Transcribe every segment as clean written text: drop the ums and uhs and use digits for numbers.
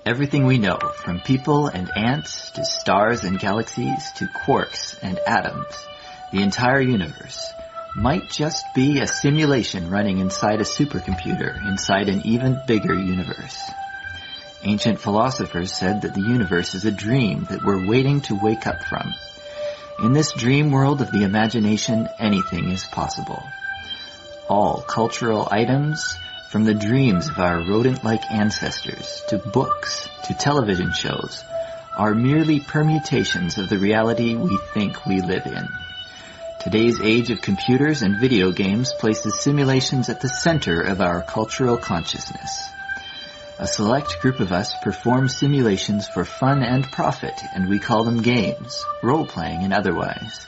Everything we know, from people and ants to stars and galaxies to quarks and atoms, the entire universe, might just be a simulation running inside a supercomputer inside an even bigger universe. Ancient philosophers said that the universe is a dream that we're waiting to wake up from. In this dream world of the imagination, anything is possible. All cultural items, from the dreams of our rodent-like ancestors, to books, to television shows, are merely permutations of the reality we think we live in. Today's age of computers and video games places simulations at the center of our cultural consciousness. A select group of us perform simulations for fun and profit, and we call them games, role-playing and otherwise.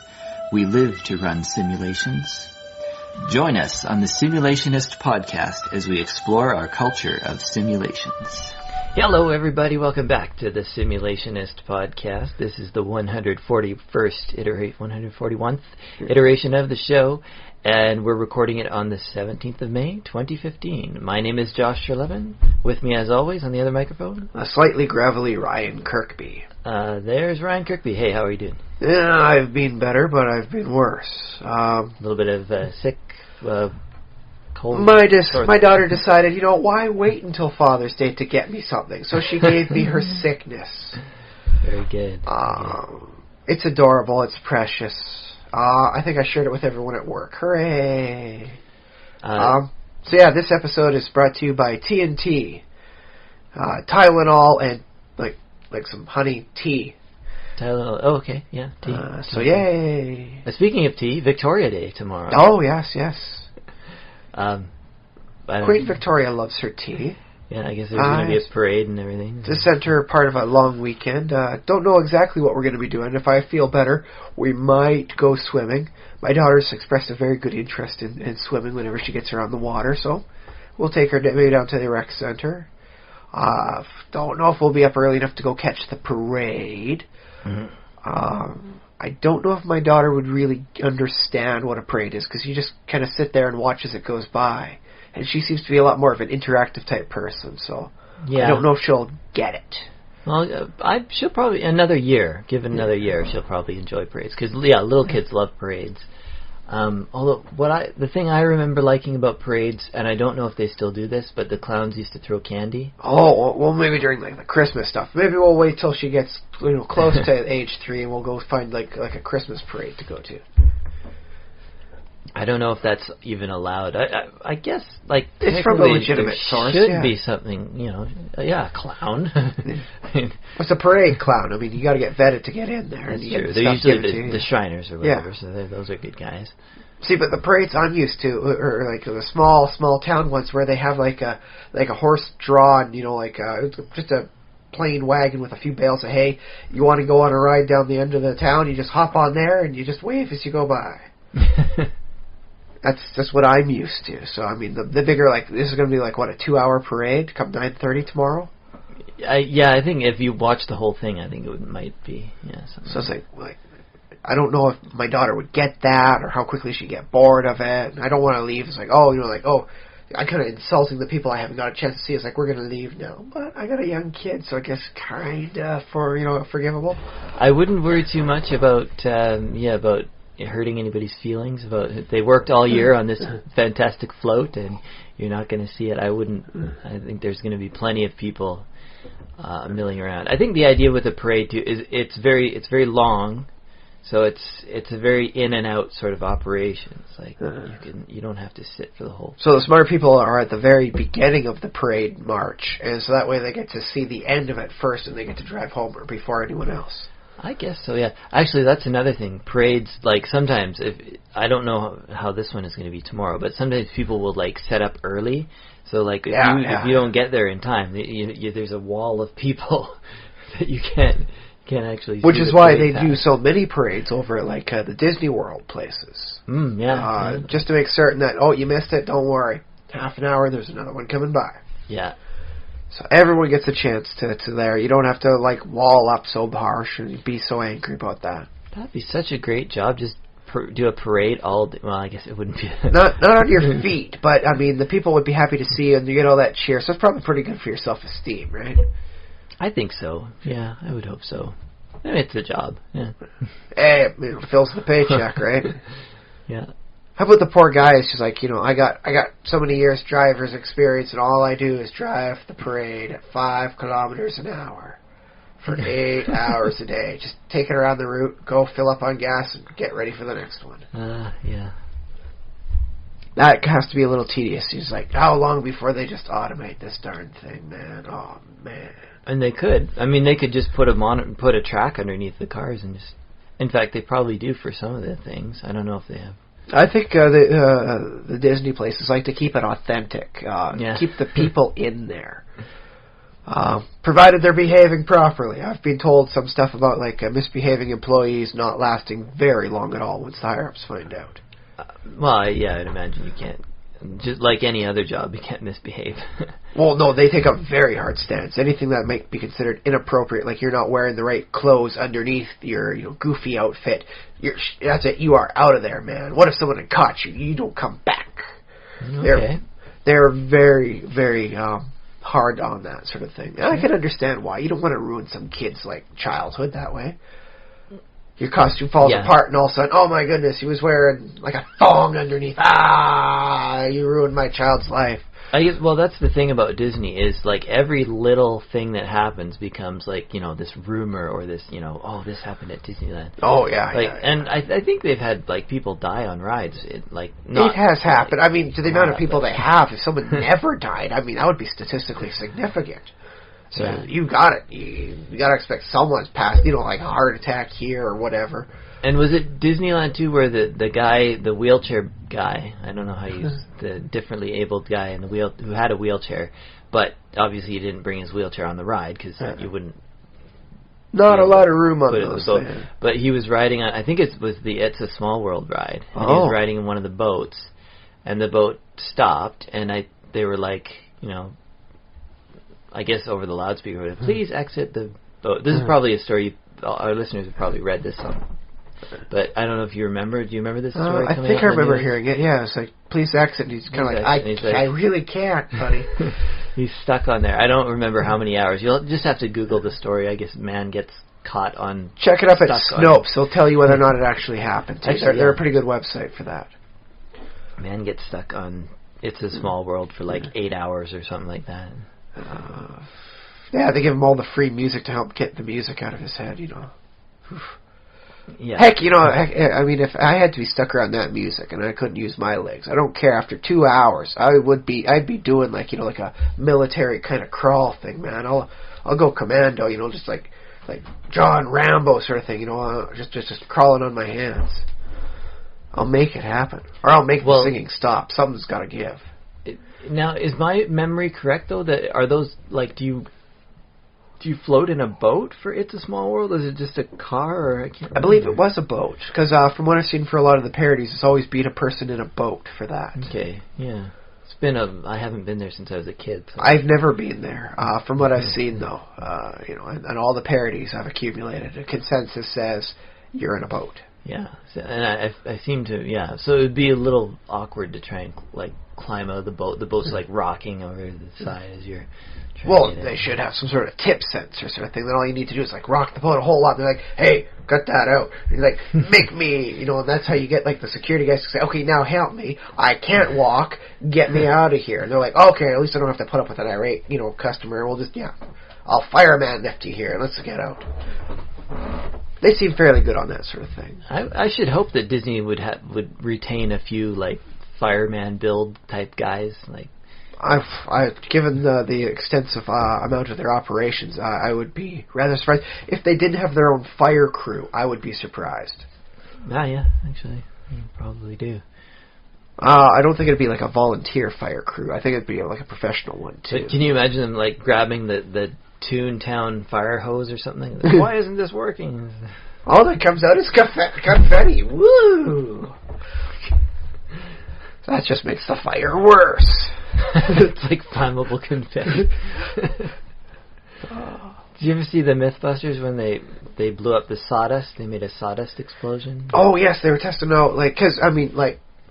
We live to run simulations. Join us on the Simulationist podcast as we explore our culture of simulations. Hello everybody, welcome back to the Simulationist podcast. This is the 141st iteration of the show, and we're recording it on the 17th of May, 2015. My name is Josh Sherlevin. With me as always on the other microphone, a slightly gravelly Ryan Kirkby. There's Ryan Kirkby. Hey, how are you doing? Yeah, I've been better, but I've been worse. A little bit of sick, cold. My daughter decided, why wait until Father's Day to get me something? So she gave me her sickness. Very good. It's adorable. It's precious. I think I shared it with everyone at work. Hooray! So yeah, this episode is brought to you by TNT, Tylenol, and like some honey tea. Tylenol. Oh, okay, yeah, tea. So yay! Speaking of tea, Victoria Day tomorrow. Oh yes. Queen Victoria loves her tea. Yeah, I guess there's going to be a parade and everything. To center part of a long weekend. Don't know exactly what we're going to be doing. If I feel better, we might go swimming. My daughter's expressed a very good interest in swimming whenever she gets around the water, so we'll take her maybe down to the rec center. Don't know if we'll be up early enough to go catch the parade. Mm-hmm. I don't know if my daughter would really understand what a parade is, because you just kind of sit there and watch as it goes by. And she seems to be a lot more of an interactive type person, so yeah. I don't know if she'll get it. Well, she'll probably, given another year, she'll probably enjoy parades. Because, little kids love parades. Although, the thing I remember liking about parades, and I don't know if they still do this, but the clowns used to throw candy. Oh, well, maybe during the Christmas stuff. Maybe we'll wait till she gets close to age 3, and we'll go find like a Christmas parade to go to. I don't know if that's even allowed. I guess, it's from a legitimate source. Should be something, a clown. It's a parade clown. I mean, you got to get vetted to get in there. That's true. They're usually the Shriners or whatever, so those are good guys. See, but the parades I'm used to are like the small town ones where they have like a horse-drawn, just a plain wagon with a few bales of hay. You want to go on a ride down the end of the town, you just hop on there and you just wave as you go by. That's just what I'm used to. So, I mean, the bigger, this is going to be a 2-hour parade come 9:30 tomorrow? I think if you watch the whole thing, I think it might be, So it's like, I don't know if my daughter would get that or how quickly she'd get bored of it. And I don't want to leave. It's I'm kind of insulting the people I haven't got a chance to see. It's we're going to leave now. But I got a young kid, so I guess kind of forgivable. I wouldn't worry too much about hurting anybody's feelings. They worked all year on this fantastic float, and you're not going to see it. I think there's going to be plenty of people milling around. I think the idea with the parade too is it's very long, so it's a very in and out sort of operation. It's you don't have to sit for the whole. So the smart people are at the very beginning of the parade march, and so that way they get to see the end of it first, and they get to drive home before anyone else. I guess so, yeah. Actually, that's another thing. Parades, sometimes, I don't know how this one is going to be tomorrow, but sometimes people will, set up early. So, if you don't get there in time, there's a wall of people that you can't actually see. Which is why they do so many parades over at, the Disney World places. Yeah. Just to make certain that, you missed it, don't worry. Half an hour, there's another one coming by. Yeah. So everyone gets a chance to there. You don't have to wall up so harsh and be so angry about that. That'd be such a great job. Just do a parade all day. Well, I guess it wouldn't be. Not on your feet, but I mean the people would be happy to see you and you get all that cheer. So it's probably pretty good for your self-esteem, right? I think so. Yeah, I would hope so. I mean, it's a job. Yeah. Hey, it fills the paycheck, right? Yeah. How about the poor guy is just like, I got so many years driver's experience, and all I do is drive the parade at 5 kilometers an hour for 8 hours a day. Just take it around the route, go fill up on gas, and get ready for the next one. Yeah. That has to be a little tedious. He's like, how long before they just automate this darn thing, man? Oh, man. And they could. I mean, they could just put a track underneath the cars and just... In fact, they probably do for some of the things. I don't know if they have. I think the Disney places like to keep it authentic. Keep the people in there. Provided they're behaving properly. I've been told some stuff about misbehaving employees not lasting very long at all once the higher-ups find out. I'd imagine you can't. Just like any other job, you can't misbehave. Well, no, they take a very hard stance. Anything that might be considered inappropriate, like you're not wearing the right clothes underneath your goofy outfit, that's it. You are out of there, man. What if someone had caught you? You don't come back. Okay. They're very, very hard on that sort of thing. And I can understand why. You don't want to ruin some kid's childhood that way. Your costume falls apart, and all of a sudden, oh my goodness, he was wearing a thong underneath. You ruined my child's life. I guess. Well, that's the thing about Disney is every little thing that happens becomes this rumor or this this happened at Disneyland. Oh yeah. And I think they've had people die on rides. It has happened. I mean, to the amount of people they have, if someone never died, I mean that would be statistically significant. So you got it. You got to expect someone's passed, a heart attack here or whatever. And was it Disneyland too, where the guy, the wheelchair guy, I don't know how you use the differently abled guy in the who had a wheelchair, but obviously he didn't bring his wheelchair on the ride because you wouldn't. Not a lot of room on those boat. But he was riding on. I think it was the It's a Small World ride. And he was riding in one of the boats, and the boat stopped, and they were I guess over the loudspeaker, please exit the boat. This is probably a story our listeners have probably read this song. But I don't know if you remember. Do you remember this story? I think I remember hearing it. Yeah, it's please exit. And he's kind of I really can't, buddy. He's stuck on there. I don't remember how many hours. You'll just have to Google the story. I guess man gets caught on. Check it up at Snopes. They'll tell you whether or not it actually happened. Actually, they're a pretty good website for that. Man gets stuck on It's a Small World for 8 hours or something like that. They give him all the free music to help get the music out of his head, Oof. Yeah. Heck, I mean, if I had to be stuck around that music and I couldn't use my legs, I don't care. After 2 hours, I'd be doing a military kind of crawl thing, man. I'll go commando, just like John Rambo sort of thing, just crawling on my hands. I'll make it happen, or I'll make the singing stop. Something's got to give. Now, is my memory correct though? That are those do you float in a boat for It's a Small World? Is it just a car? Or I believe it was a boat because from what I've seen for a lot of the parodies, it's always been a person in a boat for that. Okay, yeah. I haven't been there since I was a kid. So. I've never been there. From what I've seen though, and all the parodies I've accumulated, a consensus says you're in a boat. Yeah, and I seem to, so it would be a little awkward to try and climb out of the boat. The boat's rocking over to the side as you're trying to get they should have some sort of tip sensor sort of thing. Then all you need to do is rock the boat a whole lot. They're like, hey, cut that out. And you're like, make me, and that's how you get the security guys to say, okay, now help me. I can't walk. Get me out of here. And they're like, okay, at least I don't have to put up with an irate, customer. We'll just, I'll fireman lift you here. Let's get out. They seem fairly good on that sort of thing. I should hope that Disney would retain a few fireman build type guys. I've given the extensive amount of their operations, I would be rather surprised if they didn't have their own fire crew. I would be surprised. Yeah, actually, you probably do. I don't think it'd be a volunteer fire crew. I think it'd be a professional one too. But can you imagine them grabbing the Toontown fire hose or something? Why isn't this working? All that comes out is confetti. Woo! That just makes the fire worse. It's like flammable confetti. Did you ever see the Mythbusters when they blew up the sawdust? They made a sawdust explosion. Oh yes, they were testing out because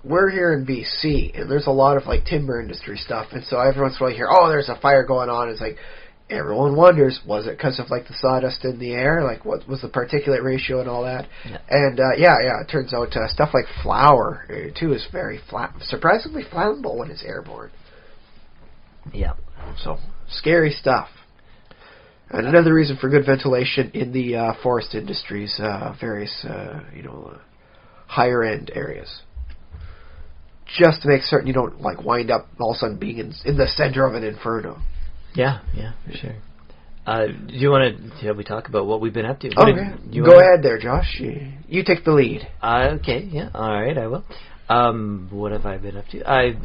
we're here in BC and there's a lot of timber industry stuff, and so every once in a while you hear, oh, there's a fire going on. It's everyone wonders, was it because of like the sawdust in the air? Like, what was the particulate ratio and all that? Yeah. And it turns out stuff like flour too is very surprisingly flammable when it's airborne. Yeah. So scary stuff. And another reason for good ventilation in the forest industries, various higher end areas, just to make certain you don't like wind up all of a sudden being in the center of an inferno. Yeah, for sure. Do you want to? Shall we talk about what we've been up to? Okay, go ahead there, Josh. You take the lead. Okay, yeah, all right, I will. What have I been up to?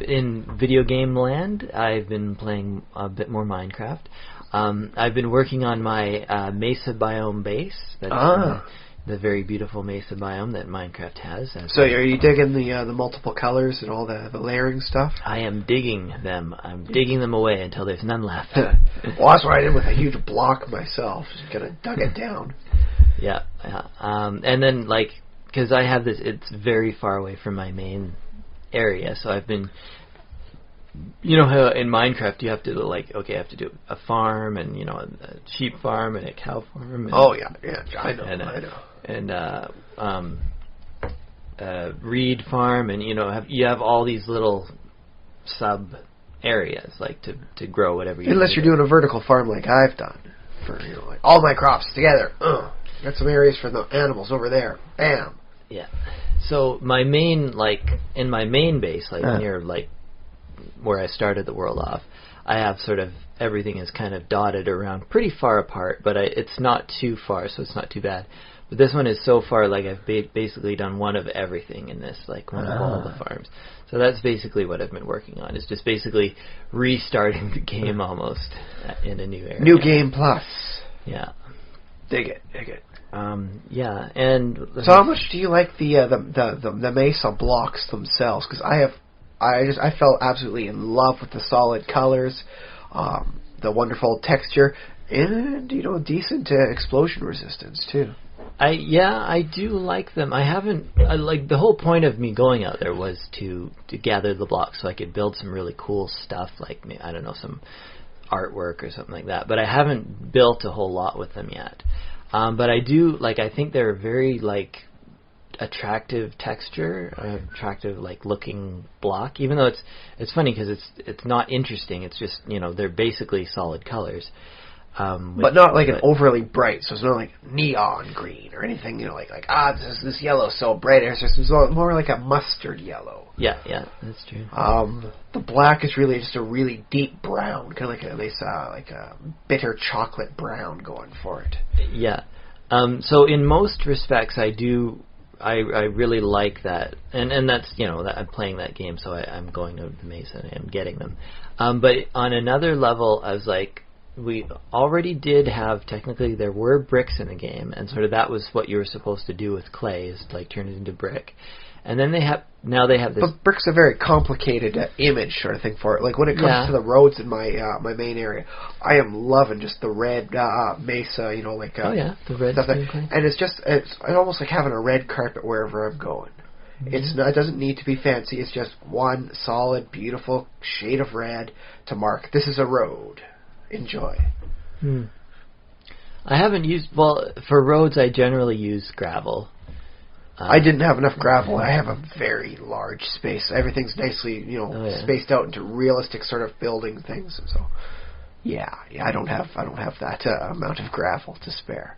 In video game land, I've been playing a bit more Minecraft. I've been working on my mesa biome base. That's the very beautiful mesa biome that Minecraft has. So are you digging the multiple colors and all the layering stuff? I am digging them. I'm digging them away until there's none left. Well, that's what I did with a huge block myself. Just kind of dug it down. Yeah. And then, like, because I have this, it's very far away from my main area, so I've been... You know how in Minecraft you have to I have to do a farm and a sheep farm and a cow farm. And, I know. And reed farm, and you have all these little sub areas like to grow whatever you. Unless you're doing a vertical farm like I've done for like all my crops together. Got some areas for the animals over there. Bam. Yeah. So my main in my main base near where I started the world off, I have sort of everything is kind of dotted around pretty far apart, but it's not too far, so it's not too bad. But this one is so far, I've basically done one of everything in this, one of all the farms. So that's basically what I've been working on, is just basically restarting the game almost in a new area. New game plus. Yeah. Dig it. Yeah, and... So how much do you like the mesa blocks themselves? Because I fell absolutely in love with the solid colors, the wonderful texture, and decent explosion resistance too. I do like them. The whole point of me going out there was to gather the blocks so I could build some really cool stuff, some artwork or something like that. But I haven't built a whole lot with them yet. But I do I think they're very attractive texture, attractive looking block. Even though it's funny because it's not interesting. It's just they're basically solid colors, but not an overly bright. So it's not like neon green or anything. This yellow's so bright. It's more like a mustard yellow. Yeah, that's true. The black is really just a really deep brown, kind of like a bitter chocolate brown going for it. Yeah. So in most respects, I really like that, and that's that I'm playing that game, so I'm going to the mesa and I'm getting them. But on another level, I was we already did have technically there were bricks in the game, and sort of that was what you were supposed to do with clay, is turn it into brick. And then they have this. But brick's a very complicated image sort of thing for it. When it comes to the roads in my my main area, I am loving just the red mesa, the red stuff and it's almost like having a red carpet wherever I'm going. Mm-hmm. It doesn't need to be fancy. It's just one solid, beautiful shade of red to mark this is a road. Enjoy. I haven't used for roads. I generally use gravel. I didn't have enough gravel. I have a very large space. Everything's nicely, spaced out into realistic sort of building things. So, I don't have that amount of gravel to spare.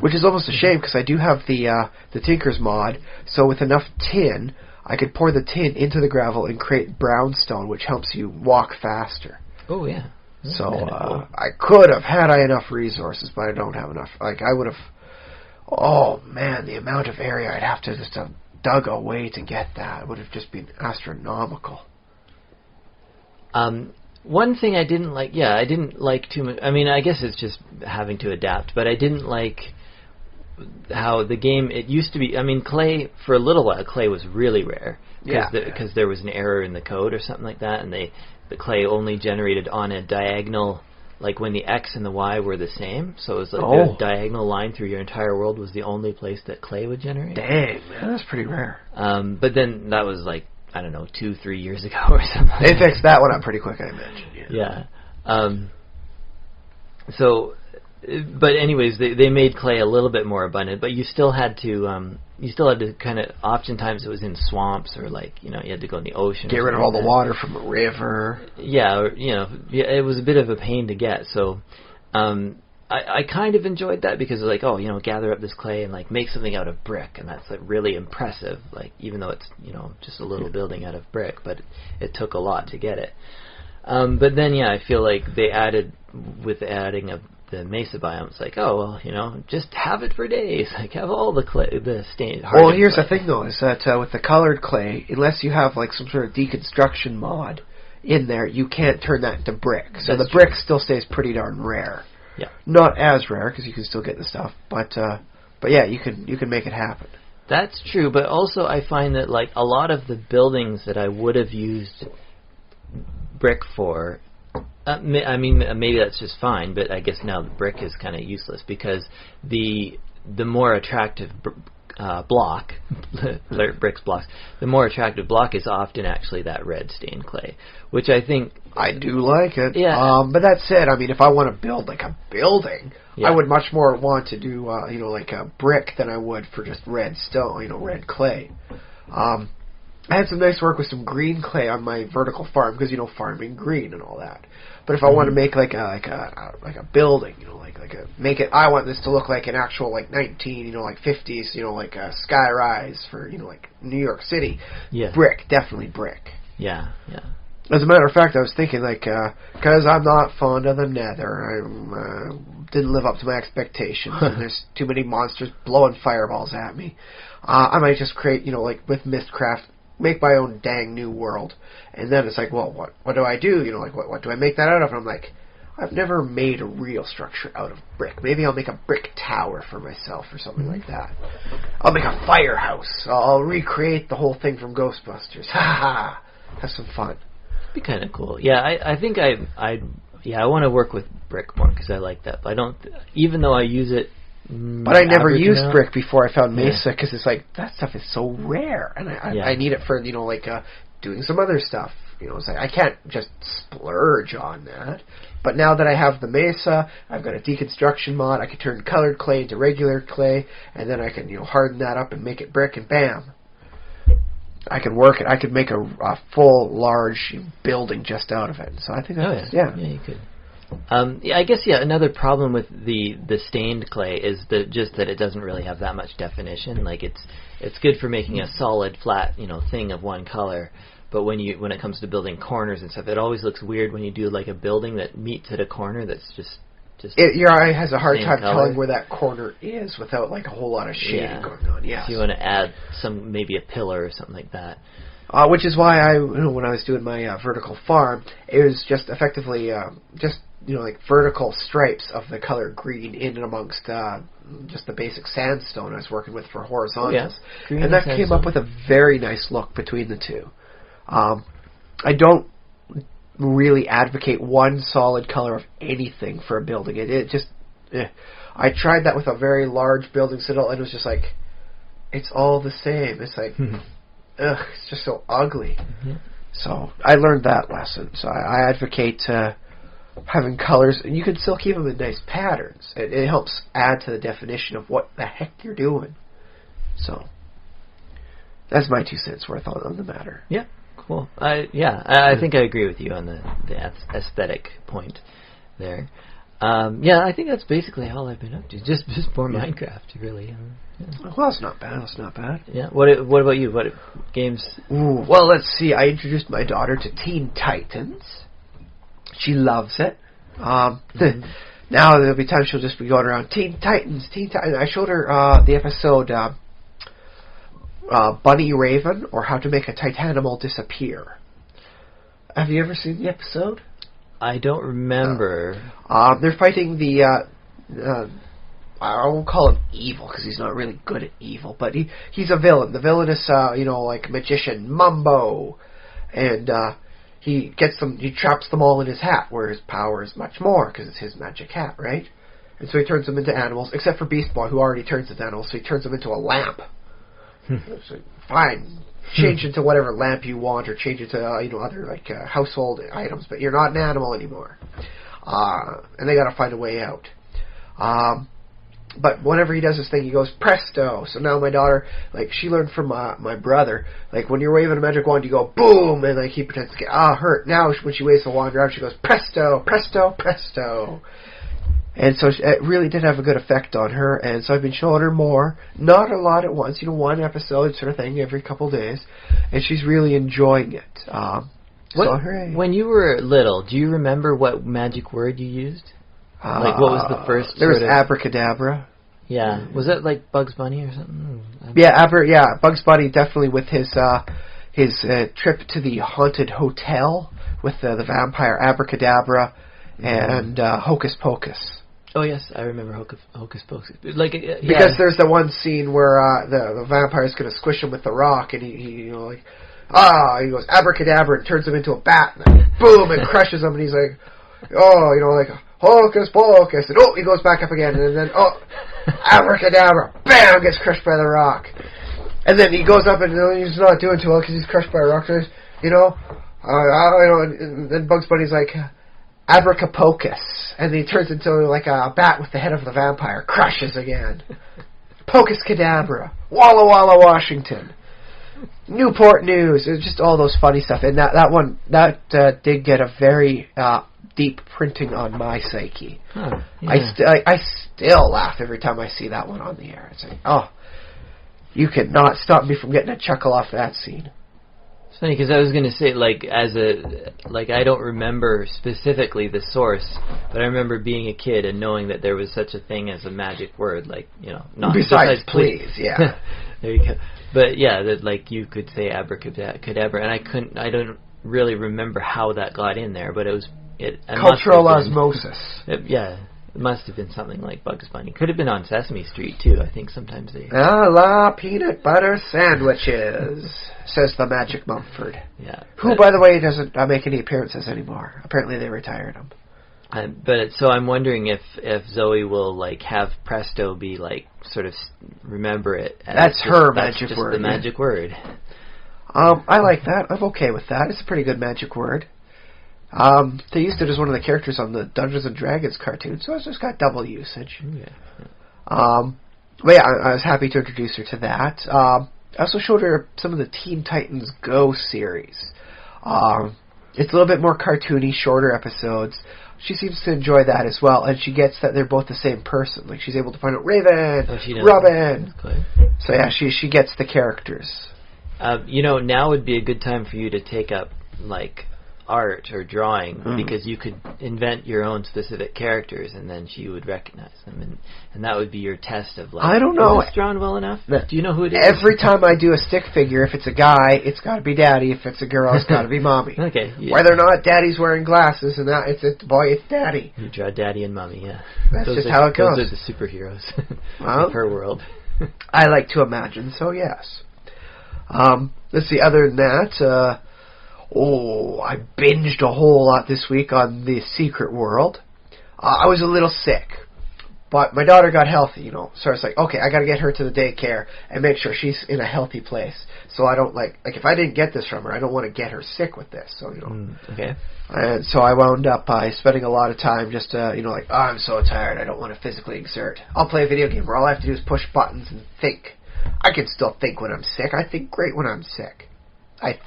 Which is almost a shame because I do have the Tinker's mod. So with enough tin, I could pour the tin into the gravel and create brownstone, which helps you walk faster. Oh yeah. So I could have had enough resources, but I don't have enough. I would have. Oh man, the amount of area I'd have to just have dug away to get that would have just been astronomical. One thing I didn't like, I didn't like too much. I mean, I guess it's just having to adapt, but I didn't like how the game, it used to be, clay, for a little while, clay was really rare. Because there was an error in the code or something like that, and the clay only generated on a diagonal, when the X and the Y were the same, so it was the diagonal line through your entire world was the only place that clay would generate. Dang, man, that's pretty rare. But then that was 2-3 years ago or something. They fixed that one up pretty quick, I imagine. Yeah. So, but anyways, they made clay a little bit more abundant, but you still had to kind of, oftentimes it was in swamps or like, you had to go in the ocean. Get rid of all the water from a river. Yeah, or, it was a bit of a pain to get. So, I kind of enjoyed that because it was like, gather up this clay and like make something out of brick, and that's like really impressive. Like even though it's just a little building out of brick, but it took a lot to get it. But then I feel like they adding of the mesa biome, it's like, just have it for days. Like have all the clay, the stained. Well, here's the thing though, is that with the colored clay, unless you have like some sort of deconstruction mod in there, you can't turn that into brick. So the brick still stays pretty darn rare. Yeah. Not as rare because you can still get the stuff, but yeah, you can make it happen. That's true, but also I find that like a lot of the buildings that I would have used brick for. I mean, maybe that's just fine, but I guess now the brick is kind of useless because the more attractive block, bricks blocks, the more attractive block is often actually that red stained clay, which I think I do like it. Yeah. But that said, I mean, if I want to build like a building, I would much more want to do like a brick than I would for just red stone, red clay. I had some nice work with some green clay on my vertical farm because farming green and all that. But if I want to make like a building, make it. I want this to look like an actual like 50s, like a sky rise for like New York City. Yeah. Brick, definitely brick. Yeah. As a matter of fact, I was thinking because I'm not fond of the Nether, I didn't live up to my expectations. And there's too many monsters blowing fireballs at me. I might just create, like with Mistcraft, make my own dang new world. And then it's like, well, what do I do? What do I make that out of? And I'm like, I've never made a real structure out of brick. Maybe I'll make a brick tower for myself or something like that. I'll make a firehouse. I'll recreate the whole thing from Ghostbusters. Ha ha! Have some fun. Be kind of cool. Yeah, I think I want to work with brick more because I like that. But I don't, even though I use it. But I never used brick before I found Mesa because it's like that stuff is so rare, and I need it for doing some other stuff. It's like I can't just splurge on that. But now that I have the Mesa, I've got a deconstruction mod. I can turn colored clay into regular clay, and then I can harden that up and make it brick, and bam, I can work it. I could make a full large building just out of it. So I think that's yeah, you could. I guess another problem with the stained clay is that it doesn't really have that much definition. Like it's good for making a solid flat thing of one color, but when it comes to building corners and stuff, it always looks weird when you do like a building that meets at a corner that's just your eye has a hard time telling where that corner is without like a whole lot of shading going on. Yeah, so you want to add maybe a pillar or something like that. Which is why when I was doing my vertical farm, it was just effectively like vertical stripes of the color green in and amongst just the basic sandstone I was working with for horizontals. And that came up with a very nice look between the two. I don't really advocate one solid color of anything for a building. It just... I tried that with a very large building citadel, and it was just like, it's all the same. It's like... it's just so ugly. Mm-hmm. So I learned that lesson. So I advocate having colors, and you can still keep them in nice patterns. It helps add to the definition of what the heck you're doing. So that's my 2 cents worth on the matter. Yeah, cool. I think I agree with you on the aesthetic point there. I think that's basically all I've been up to. Just more Minecraft, really. Well, that's not bad. That's not bad. Yeah. What about you? What games? Ooh, well, let's see. I introduced my daughter to Teen Titans. She loves it. Now there'll be times she'll just be going around Teen Titans. I showed her the episode Bunny Raven, or How to Make a Titanimal Disappear. Have you ever seen the episode? I don't remember. They're fighting the... I won't call him evil, because he's not really good at evil, but he's a villain. The villain is, like magician Mumbo. And he traps them all in his hat, where his power is much more, because it's his magic hat, right? And so he turns them into animals, except for Beast Boy, who already turns into animals, so he turns them into a lamp. So, fine. Change into whatever lamp you want, or change it to other like household items, but you're not an animal anymore. and they got to find a way out. But whenever he does this thing, he goes, presto. So now my daughter, like, she learned from my brother, like, when you're waving a magic wand, you go, boom, and, like, he pretends to get, hurt. Now, when she waves the wand around, she goes, presto, presto, presto. And so it really did have a good effect on her, and so I've been showing her more. Not a lot at once, one episode sort of thing every couple of days, and she's really enjoying it. Hooray. When you were little, do you remember what magic word you used? Like, what was the first? There was abracadabra. Yeah, was that like Bugs Bunny or something? Yeah, Bugs Bunny definitely with his trip to the haunted hotel with the vampire abracadabra and Hocus Pocus. Oh yes, I remember Hocus Pocus. Like, because there's the one scene where the vampire's going to squish him with the rock, and he he goes abracadabra and turns him into a bat, and boom, and crushes him, and he's like, Hocus Pocus, and he goes back up again, and then abracadabra, bam, gets crushed by the rock, and then he goes up and he's not doing too well because he's crushed by a rock. And then Bugs Bunny's like abracapocus, and he turns into like a bat with the head of the vampire, crushes again. Pocus cadabra, Walla Walla, Washington. Newport News. It's just all those funny stuff, and that one did get a very deep printing on my psyche. Huh, yeah. I still laugh every time I see that one on the air. It's like, you cannot stop me from getting a chuckle off that scene. It's funny because I was going to say, I don't remember specifically the source, but I remember being a kid and knowing that there was such a thing as a magic word, not besides please, yeah. There you go. But yeah, that you could say abracadabra, and I don't really remember how that got in there, but it cultural osmosis. It must have been something like Bugs Bunny. Could have been on Sesame Street too. I think sometimes they. La peanut butter sandwiches, says the Magic Mumford. Yeah. Who, by the way, doesn't make any appearances anymore. Apparently, they retired him. So I'm wondering if Zoe will have Presto be sort of remember it. That's her magic just word. The magic word. I like that. I'm okay with that. It's a pretty good magic word. They used it as one of the characters on the Dungeons and Dragons cartoon, so it's just got double usage. Yeah. But yeah, I was happy to introduce her to that. I also showed her some of the Teen Titans Go series. It's a little bit more cartoony, shorter episodes. She seems to enjoy that as well, and she gets that they're both the same person. She's able to find out Raven, Robin. So yeah, she gets the characters. Now would be a good time for you to take up art or drawing, because you could invent your own specific characters, and then she would recognize them, and that would be your test of I don't know, is this drawn well enough? Do you know who it is? Every time I do a stick figure, if it's a guy, it's got to be Daddy. If it's a girl, it's got to be Mommy. Okay. Yeah. Whether or not Daddy's wearing glasses, and that it's boy, it's Daddy. You draw Daddy and Mommy. Yeah. That's just how it goes. Those are the superheroes of her world. I like to imagine. So yes. Let's see. Other than that. I binged a whole lot this week on The Secret World. I was a little sick, but my daughter got healthy, so I was like, okay, I gotta get her to the daycare and make sure she's in a healthy place. So I don't if I didn't get this from her, I don't want to get her sick with this, so, Okay. And so I wound up by spending a lot of time just, I'm so tired, I don't want to physically exert. I'll play a video game where all I have to do is push buttons and think. I can still think when I'm sick. I think great when I'm sick. I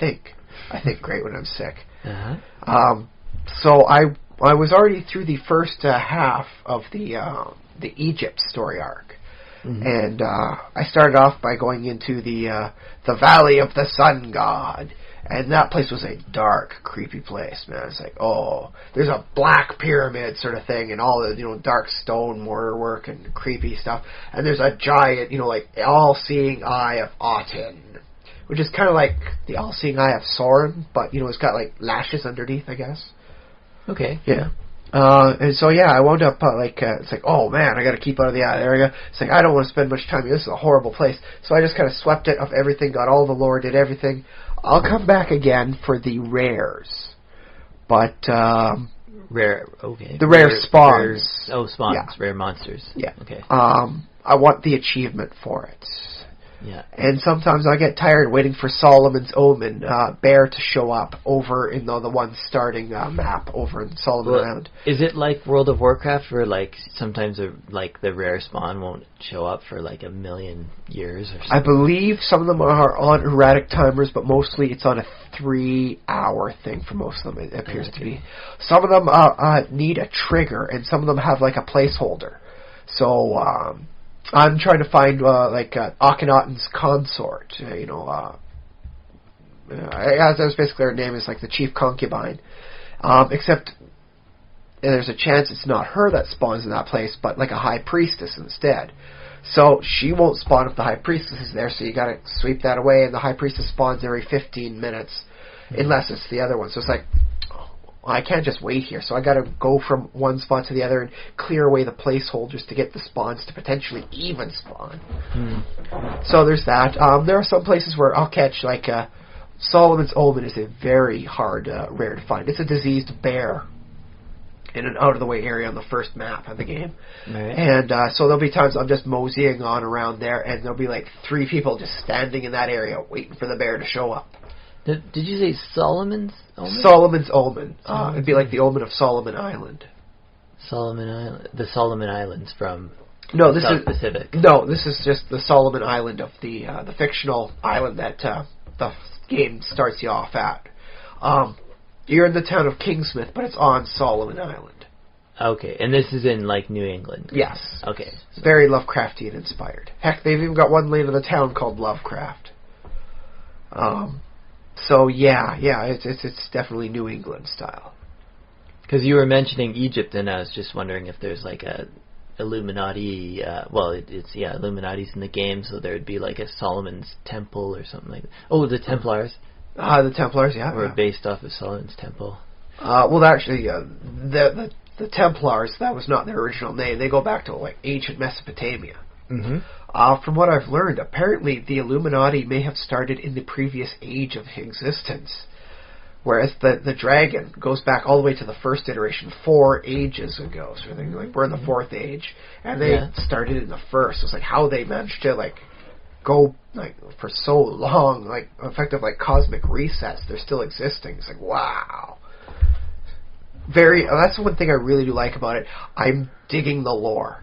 think great when I'm sick. Uh-huh. So I was already through the first half of the Egypt story arc, and I started off by going into the Valley of the Sun God, and that place was a dark, creepy place, man. It's there's a black pyramid sort of thing, and all the dark stone mortar work and creepy stuff, and there's a giant, all-seeing eye of Aten, which is kind of like the all-seeing eye of Sauron, but, it's got, lashes underneath, I guess. Okay. Yeah. And so, yeah, I wound up, it's oh, man, I got to keep out of the eye area. It's I don't want to spend much time here. This is a horrible place. So I just kind of swept it of everything, got all the lore, did everything. I'll come back again for the rares. But, Rare, okay. The rare spawns. Spawns. Yeah. Rare monsters. Yeah. Okay. I want the achievement for it. Yeah. And sometimes I get tired waiting for Solomon's Omen bear to show up over in the one starting map over in Solomon Island. Is it like World of Warcraft where like sometimes the rare spawn won't show up for like 1 million years or something? I believe some of them are on erratic timers, but mostly it's on a 3-hour thing for most of them, it appears to be. Some of them need a trigger, and some of them have like a placeholder. So I'm trying to find Akhenaten's consort, that's basically her name, is like the chief concubine. Except there's a chance it's not her that spawns in that place, but like a high priestess instead. So she won't spawn if the high priestess is there, so you gotta sweep that away, and the high priestess spawns every 15 minutes, unless it's the other one. So it's like, I can't just wait here, so I gotta go from one spot to the other and clear away the placeholders to get the spawns to potentially even spawn. So there's that. There are some places where I'll catch, like, Solomon's Omen is a very hard rare to find. It's a diseased bear in an out-of-the-way area on the first map of the game. Right. And so there'll be times I'm just moseying on around there, and there'll be like 3 people just standing in that area waiting for the bear to show up. Did you say Solomon's Omen? Solomon's Omen. It'd be like the Omen of Solomon Island. Solomon Island. The Solomon Islands from the South Pacific. No, this is just the Solomon Island of the fictional island that the game starts you off at. You're in the town of Kingsmith, but it's on Solomon Island. Okay, and this is in like New England. Yes. Okay. It's very Lovecraftian inspired. Heck, they've even got one lane of the town called Lovecraft. So yeah, it's definitely New England style. Because you were mentioning Egypt, and I was just wondering if there's like a Illuminati. Illuminati's in the game, so there would be like a Solomon's Temple or something like that. Oh, the Templars. The Templars, yeah. Were based off of Solomon's Temple. Well, actually, the Templars, that was not their original name. They go back to like ancient Mesopotamia. Mm-hmm. From what I've learned, apparently the Illuminati may have started in the previous age of existence, whereas the dragon goes back all the way to the first iteration 4 ages ago. So they're like, we're in the 4th age, and they started in the first. So it's like how they managed to like go like for so long, like effective like cosmic resets. They're still existing. It's like wow. That's one thing I really do like about it. I'm digging the lore.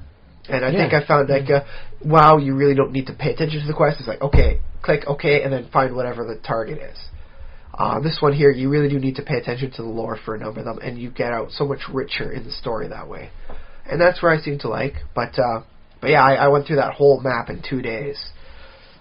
And I think I found like, wow, you really don't need to pay attention to the quest. It's like, okay, click OK, and then find whatever the target is. This one here, you really do need to pay attention to the lore for a number of them, and you get out so much richer in the story that way. And that's where I seem to like. But yeah, I went through that whole map in 2 days.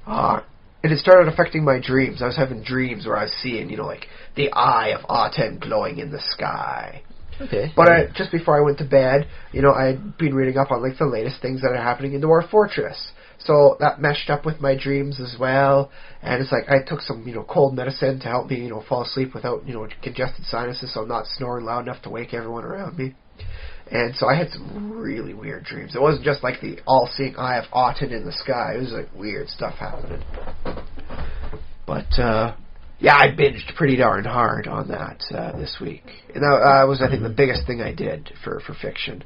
And it started affecting my dreams. I was having dreams where I was seeing, like the eye of Aten glowing in the sky. Okay. But just before I went to bed, I had been reading up on like the latest things that are happening in Dwarf Fortress. So that meshed up with my dreams as well. And it's like I took some, cold medicine to help me, fall asleep without, congested sinuses, so I'm not snoring loud enough to wake everyone around me. And so I had some really weird dreams. It wasn't just like the all-seeing eye of Aten in the sky. It was like weird stuff happening. But yeah, I binged pretty darn hard on that this week. And that was, I think, the biggest thing I did for fiction.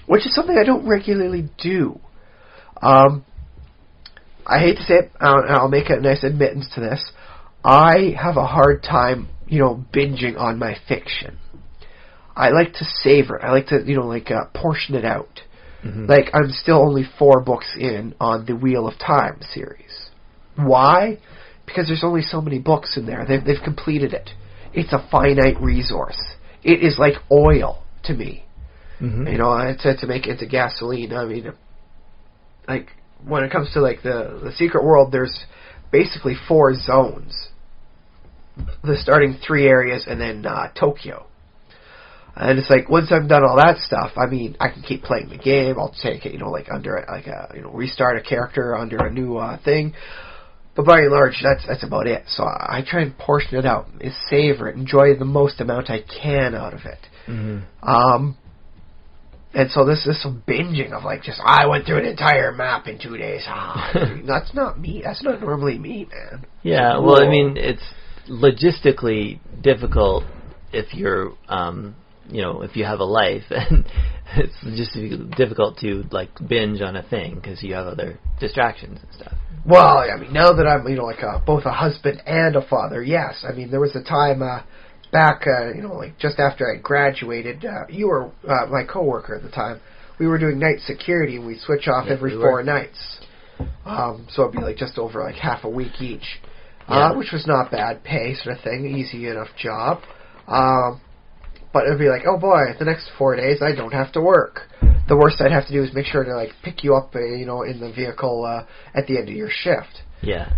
Which is something I don't regularly do. I hate to say it, and I'll make a nice admittance to this. I have a hard time, binging on my fiction. I like to savor it. I like to, portion it out. Mm-hmm. Like, I'm still only 4 books in on the Wheel of Time series. Why? Because there's only so many books in there. They've completed it. It's a finite resource. It is like oil to me. Mm-hmm. To make it into gasoline. I mean, like, when it comes to, like, the secret world, there's basically 4 zones. The starting 3 areas and then Tokyo. And it's like, once I've done all that stuff, I mean, I can keep playing the game. I'll take it, restart a character under a new thing. But by and large, that's about it. So I try and portion it out, savor it, enjoy the most amount I can out of it. Mm-hmm. And so this is some binging of I went through an entire map in 2 days. That's not me. That's not normally me, man. Yeah, well, I mean, it's logistically difficult if you're if you have a life, and it's just difficult to like binge on a thing because you have other distractions and stuff. Well, I mean, now that I'm both a husband and a father, yes. I mean, there was a time back, just after I graduated. You were my coworker at the time. We were doing night security, and we switch off every 4 nights. So it'd be like just over like half a week each, which was not bad pay sort of thing, easy enough job. But it'd be like, oh boy, the next 4 days I don't have to work. The worst I'd have to do is make sure to like pick you up, in the vehicle at the end of your shift. Yeah.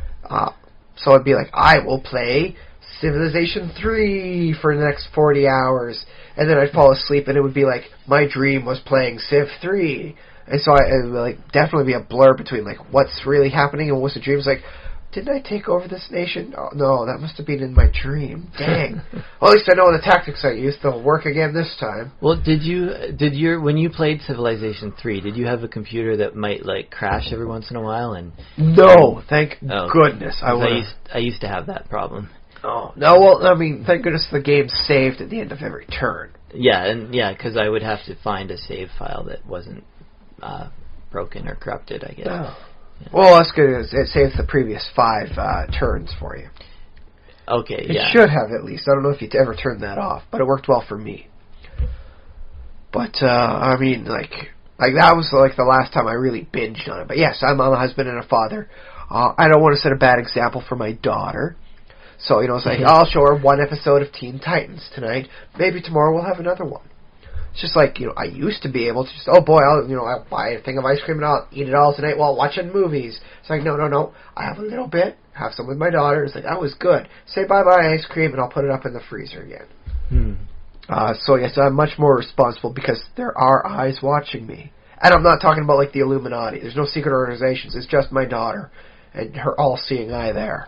So it'd be like, I will play Civilization 3 for the next 40 hours, and then I'd fall asleep, and it would be like my dream was playing Civ 3, and so it would like definitely be a blur between like what's really happening and what's the dream. It's like, didn't I take over this nation? Oh, no, that must have been in my dream. Dang. Well, at least I know the tactics I used. They'll work again this time. Well, when you played Civilization 3, did you have a computer that might like crash every once in a while? And no, thank goodness. I used to have that problem. Oh no! Well, I mean, thank goodness the game saved at the end of every turn. Yeah, because I would have to find a save file that wasn't broken or corrupted, I guess. Oh. Yeah. Well, that's good. It saves the previous 5 turns for you. Okay, It should have, at least. I don't know if you'd ever turned that off, but it worked well for me. But, I mean, like that was like the last time I really binged on it. But yes, I'm a husband and a father. I don't want to set a bad example for my daughter. So, it's like, I'll show her 1 episode of Teen Titans tonight. Maybe tomorrow we'll have another one. It's just like, I used to be able to just, oh boy, I'll buy a thing of ice cream and I'll eat it all tonight while watching movies. It's like, no. I have a little bit, have some with my daughter. It's like, that was good. Say bye-bye ice cream and I'll put it up in the freezer again. So yes, I'm much more responsible because there are eyes watching me. And I'm not talking about like the Illuminati. There's no secret organizations. It's just my daughter and her all-seeing eye there.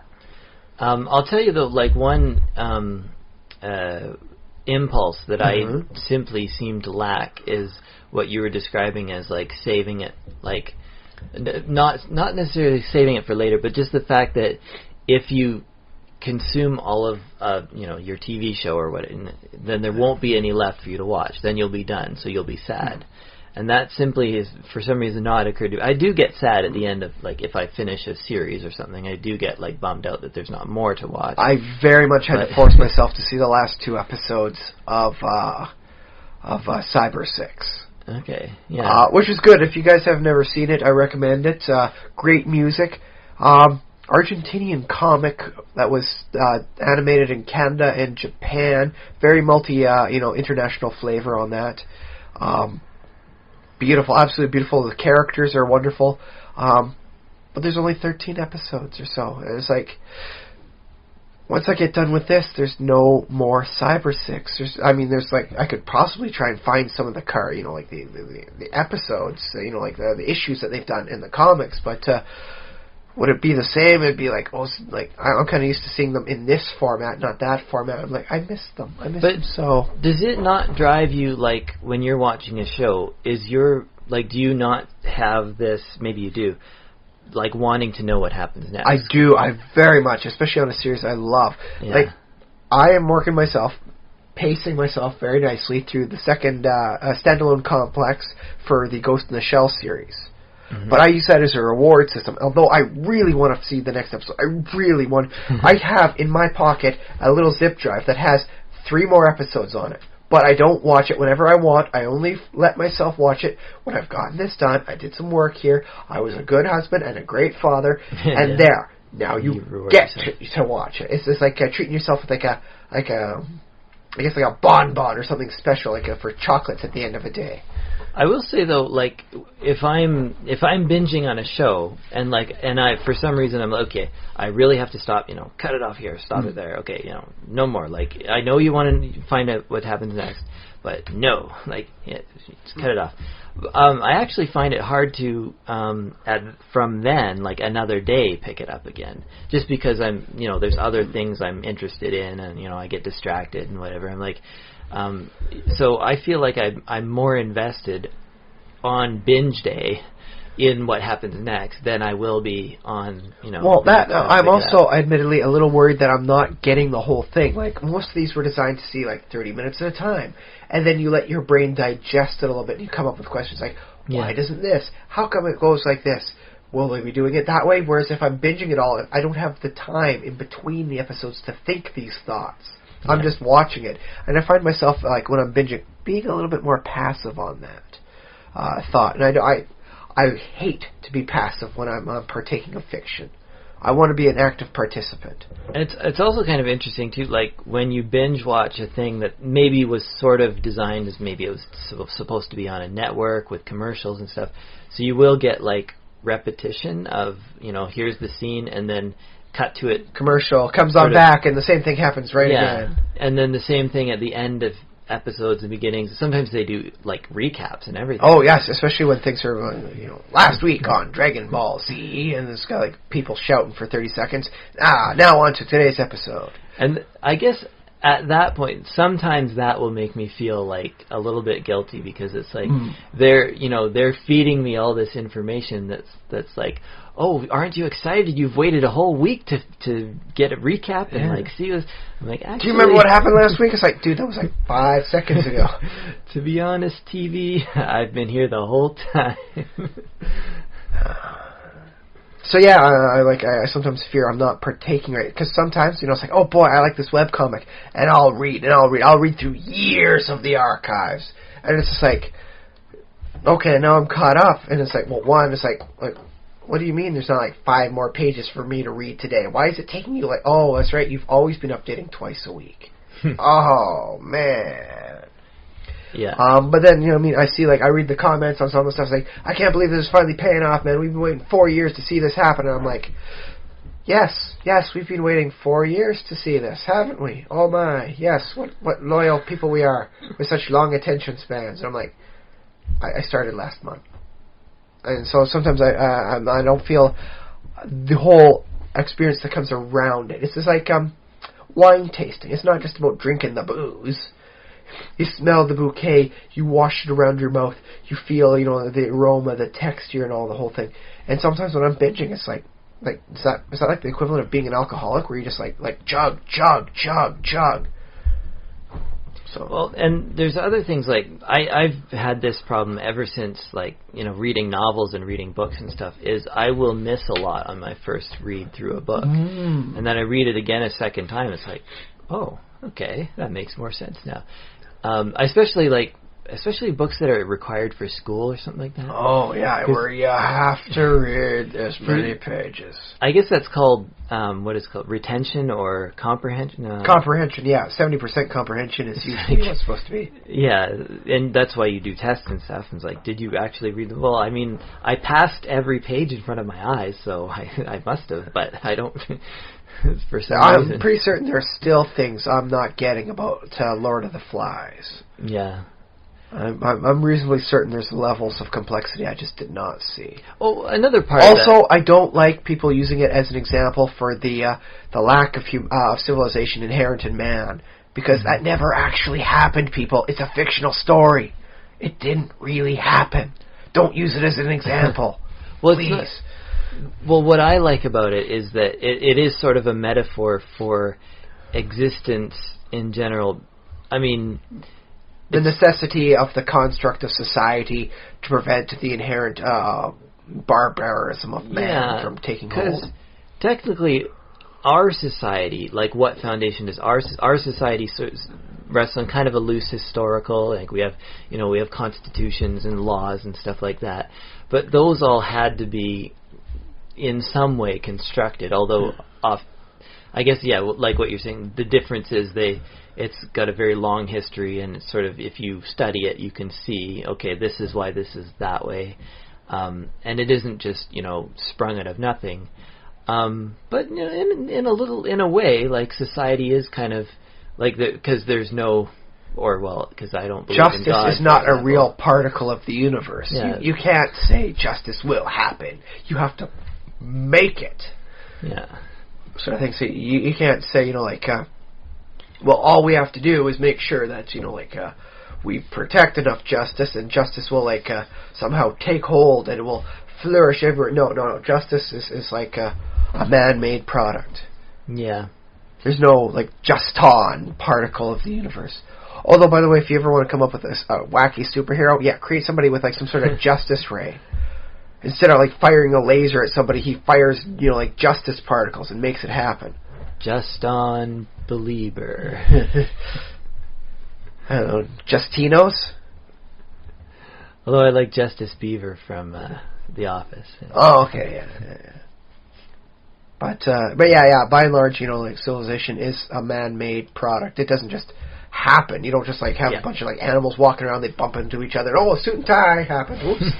I'll tell you though, like one impulse that I simply seem to lack is what you were describing as like saving it, like not necessarily saving it for later, but just the fact that if you consume all of your TV show or what, then there won't be any left for you to watch. Then you'll be done, so you'll be sad. And that simply is, for some reason, not occurred to me. I do get sad at the end of, like, if I finish a series or something. I do get, like, bummed out that there's not more to watch. I very much had to force myself to see the last 2 episodes of Cyber 6. Okay, yeah. Which is good. If you guys have never seen it, I recommend it. Great music. Argentinian comic that was animated in Canada and Japan. Very international flavor on that. Beautiful, absolutely beautiful. The characters are wonderful. But there's only 13 episodes or so. And it's like, once I get done with this, there's no more Cyber 6. There's like, I could possibly try and find some of the the episodes, like the issues that they've done in the comics, but would it be the same? It'd be like, I'm kind of used to seeing them in this format, not that format. I'm like, I miss them. Them so. Does it not drive you, like, when you're watching a show, do you not have this, maybe you do, like, wanting to know what happens next? I do. I very much, especially on a series I love. Yeah. Like, I am working myself, pacing myself very nicely through the second standalone complex for the Ghost in the Shell series. Mm-hmm. But I use that as a reward system. Although I really want to see the next episode. I really want. I have in my pocket a little zip drive that has 3 more episodes on it. But I don't watch it whenever I want. I only let myself watch it when I've gotten this done. I did some work here. I was a good husband and a great father. And there. Now you get to watch it. It's just like treating yourself with like a bonbon or something special, for chocolates at the end of a day. I will say though, like if I'm binging on a show and I for some reason I'm like, okay, I really have to stop, cut it off here, stop it there, okay, no more. Like I know you want to find out what happens next, but no, just cut it off. I actually find it hard to from then, like another day, pick it up again, just because I'm there's other things I'm interested in and I get distracted and whatever. I'm like. So I feel like I'm more invested on binge day in what happens next, then I will be on, Well, that I'm also out. admittedly a little worried that I'm not getting the whole thing. Like, most of these were designed to see, like, 30 minutes at a time. And then you let your brain digest it a little bit, and you come up with questions like, why doesn't this? How come it goes like this? Will they be doing it that way? Whereas if I'm binging it all, I don't have the time in between the episodes to think these thoughts. I'm just watching it. And I find myself, like, when I'm binging, being a little bit more passive on that thought. And I hate to be passive when I'm partaking of fiction. I want to be an active participant. And it's also kind of interesting, too, like, when you binge watch a thing that maybe was sort of designed as maybe it was supposed to be on a network with commercials and stuff, so you will get, like, repetition of, here's the scene, and then cut to it. Commercial comes on back, and the same thing happens again. And then the same thing at the end of episodes and beginnings. Sometimes they do, like, recaps and everything. Oh, yes, especially when things are, last week on Dragon Ball Z, and there's got, like, people shouting for 30 seconds. Now on to today's episode. And I guess at that point, sometimes that will make me feel, like, a little bit guilty, because it's like, they're feeding me all this information that's like, oh, aren't you excited? You've waited a whole week to get a recap and, like, see this. I'm like, actually... Do you remember what happened last week? It's like, dude, that was like 5 seconds ago. To be honest, TV, I've been here the whole time. So yeah, I sometimes fear I'm not partaking right, because sometimes, it's like, oh boy, I like this webcomic, and I'll read through years of the archives, and it's just like, okay, now I'm caught up, and it's like, well, one, it's like, what do you mean there's not like 5 more pages for me to read today? Why is it taking you like, oh, that's right, you've always been updating twice a week. Oh, man. Yeah. But then, I see, like, I read the comments on some of the stuff, it's like, I can't believe this is finally paying off, man. We've been waiting 4 years to see this happen. And I'm like, yes, we've been waiting 4 years to see this, haven't we? Oh my, yes, what loyal people we are with such long attention spans. And I'm like, I started last month. And so sometimes I don't feel the whole experience that comes around it. It's just like wine tasting. It's not just about drinking the booze. You smell the bouquet, you wash it around your mouth, you feel, the aroma, the texture, and all the whole thing. And sometimes when I'm binging, it's like is that like the equivalent of being an alcoholic, where you just like chug, chug, chug, chug? So. Well, and there's other things, like, I've had this problem ever since, like, reading novels and reading books and stuff, is I will miss a lot on my first read through a book. And then I read it again a second time, it's like, oh, okay, that makes more sense now. Especially books that are required for school or something like that. Oh, yeah, where you have to read this many pages. I guess that's called, what is it called, retention or comprehension? Comprehension, yeah. 70% comprehension is usually what's supposed to be. Yeah, and that's why you do tests and stuff. And it's like, did you actually read them? Well, I mean, I passed every page in front of my eyes, so I must have, but I don't... For some reason. I'm pretty certain there are still things I'm not getting about Lord of the Flies. Yeah. I'm reasonably certain there's levels of complexity I just did not see. Oh, another part also, I don't like people using it as an example for the lack of civilization inherent in man, because that never actually happened, people. It's a fictional story. It didn't really happen. Don't use it as an example. Well, please. Well, what I like about it is that it is sort of a metaphor for existence in general. I mean... The necessity of the construct of society to prevent the inherent barbarism of man from taking hold. Because technically, our society, like what foundation does our society rests on kind of a loose historical, like we have constitutions and laws and stuff like that. But those all had to be in some way constructed, although I guess, like what you're saying, the difference is it's got a very long history, and it's sort of, if you study it, you can see, okay, this is why this is that way. And it isn't just, sprung out of nothing. But in a way, like, society is kind of, like, because there's no, because I don't believe justice in God, is not a real particle of the universe. Yeah. You can't say justice will happen. You have to make it. Yeah. So I think you can't say, well, all we have to do is make sure that, we protect enough justice, and justice will like somehow take hold and it will flourish everywhere. No. Justice is like a man-made product. Yeah. There's no like Juston particle of the universe. Although, by the way, if you ever want to come up with a wacky superhero, create somebody with like some sort of justice ray. Instead of like firing a laser at somebody, he fires like justice particles and makes it happen. Juston Belieber. I don't know, Justinos? Although I like Justice Beaver from The Office. Oh, okay, yeah. But yeah, by and large, like civilization is a man-made product. It doesn't just happen. You don't just like have a bunch of like animals walking around, they bump into each other, and a suit and tie happened. Oops.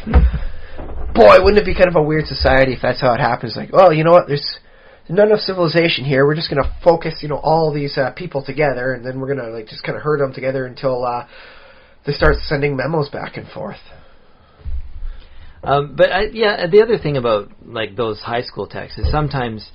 Boy, wouldn't it be kind of a weird society if that's how it happens? Like, well, you know what, there's none of civilization here. We're just going to focus, all these people together, and then we're going to like just kind of herd them together until they start sending memos back and forth. But the other thing about like those high school texts is sometimes,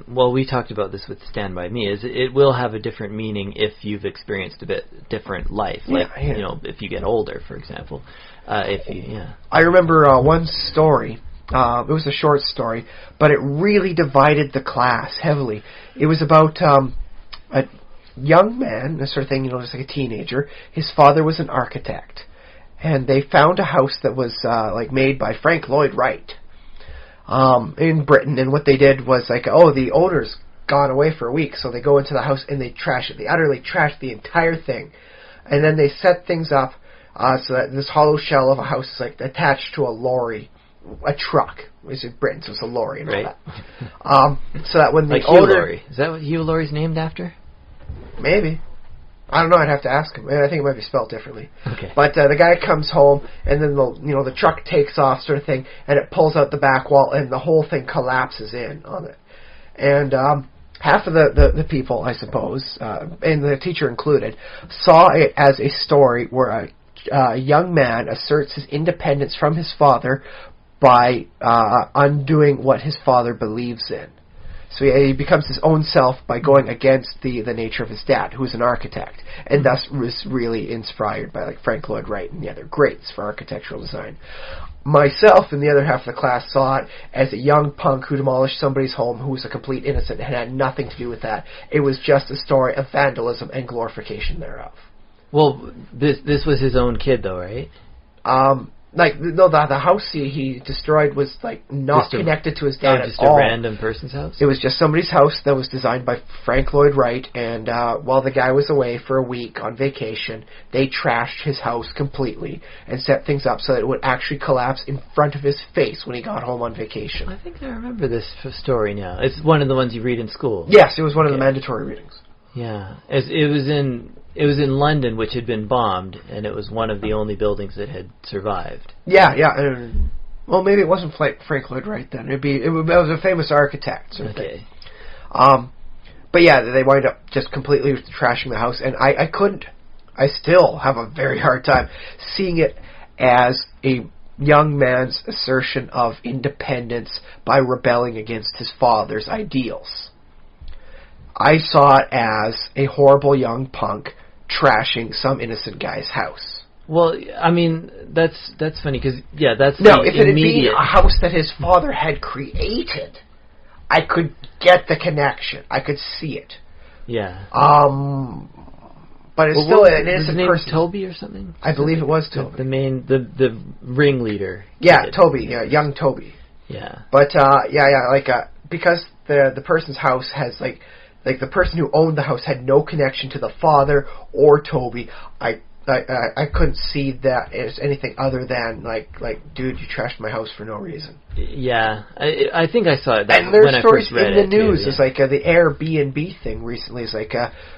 we talked about this with Stand By Me, is it will have a different meaning if you've experienced a bit different life, if you get older, for example. I remember one story. It was a short story, but it really divided the class heavily. It was about a young man, this sort of thing, just like a teenager. His father was an architect, and they found a house that was like made by Frank Lloyd Wright in Britain. And what they did was like, the owner's gone away for a week, so they go into the house and they trash it. They utterly trash the entire thing, and then they set things up so that this hollow shell of a house is like attached to a lorry. A truck. It was in Britain, so it's a lorry and all that. So that when the like owner... Hugh Laurie. Is that what Hugh Laurie's named after? Maybe. I don't know, I'd have to ask him. I think it might be spelled differently. Okay. But the guy comes home, and then the truck takes off sort of thing, and it pulls out the back wall, and the whole thing collapses in on it. And half of the people, I suppose, and the teacher included, saw it as a story where a young man asserts his independence from his father by undoing what his father believes in. So he becomes his own self by going against the nature of his dad, who is an architect, and thus was really inspired by like Frank Lloyd Wright and the other greats for architectural design. Myself and the other half of the class saw it as a young punk who demolished somebody's home, who was a complete innocent and had nothing to do with that. It was just a story of vandalism and glorification thereof. Well, this was his own kid, though, right? The house he destroyed was like not connected to his dad at all. Just a random person's house? It was just somebody's house that was designed by Frank Lloyd Wright, and while the guy was away for a week on vacation, they trashed his house completely and set things up so that it would actually collapse in front of his face when he got home on vacation. I think I remember this story now. It's one of the ones you read in school. Yes, it was one of the mandatory readings. Yeah, it was in London, which had been bombed, and it was one of the only buildings that had survived. Yeah. Well, maybe it wasn't Frank Lloyd Wright then. It was a famous architect. Sort of thing. But yeah, they wind up just completely trashing the house, and I still have a very hard time seeing it as a young man's assertion of independence by rebelling against his father's ideals. I saw it as a horrible young punk trashing some innocent guy's house. Well, I mean, that's funny because that's if it had been a house that his father had created, I could get the connection. I could see it. Yeah. But it's still an innocent person. Toby or something? I believe it was Toby. The ringleader. Yeah, Toby. Yeah, young Toby. Yeah. But because the person's house has like the person who owned the house had no connection to the father or Toby. I couldn't see that as anything other than like dude, you trashed my house for no reason. Yeah, I think I saw it. And there's stories in the news. It's like the Airbnb thing recently. It's like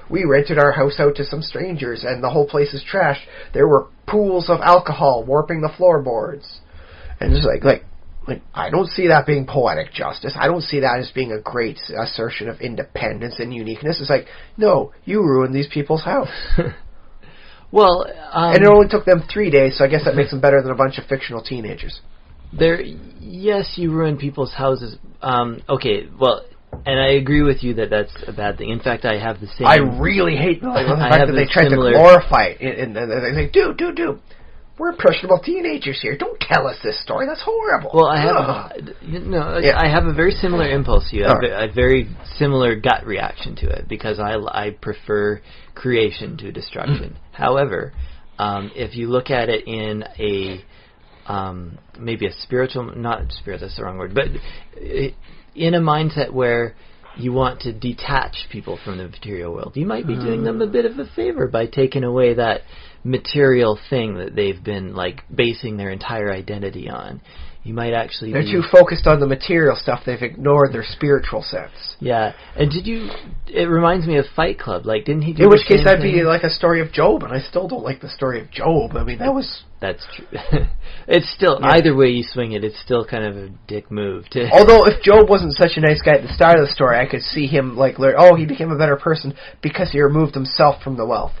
we rented our house out to some strangers, and the whole place is trashed. There were pools of alcohol warping the floorboards, and it's like I don't see that being poetic justice. I don't see that as being a great assertion of independence and uniqueness. It's like, no, you ruined these people's house. Well, and it only took them 3 days, so I guess that makes them better than a bunch of fictional teenagers. Yes, you ruin people's houses. Okay, well, And I agree with you that that's a bad thing. In fact, I have the same... I really hate the fact that they try to glorify it. And they say, dude, we're impressionable teenagers here. Don't tell us this story. That's horrible. Well, I have a very similar impulse to you. A very similar gut reaction to it, because I prefer creation to destruction. However, if you look at it in a maybe a spiritual, not spiritual, that's the wrong word, but in a mindset where you want to detach people from the material world, you might be doing them a bit of a favor by taking away that material thing that they've been like basing their entire identity on. You might actually They're too focused on the material stuff, they've ignored their spiritual sense. Yeah. And it reminds me of Fight Club. Like, didn't he do in which case that'd thing? be like a story of Job, and I still don't like the story of Job. I mean, that's true. It's still, either way you swing it, it's still kind of a dick move. Although, if Job wasn't such a nice guy at the start of the story, I could see him, like, learn, he became a better person because he removed himself from the wealth.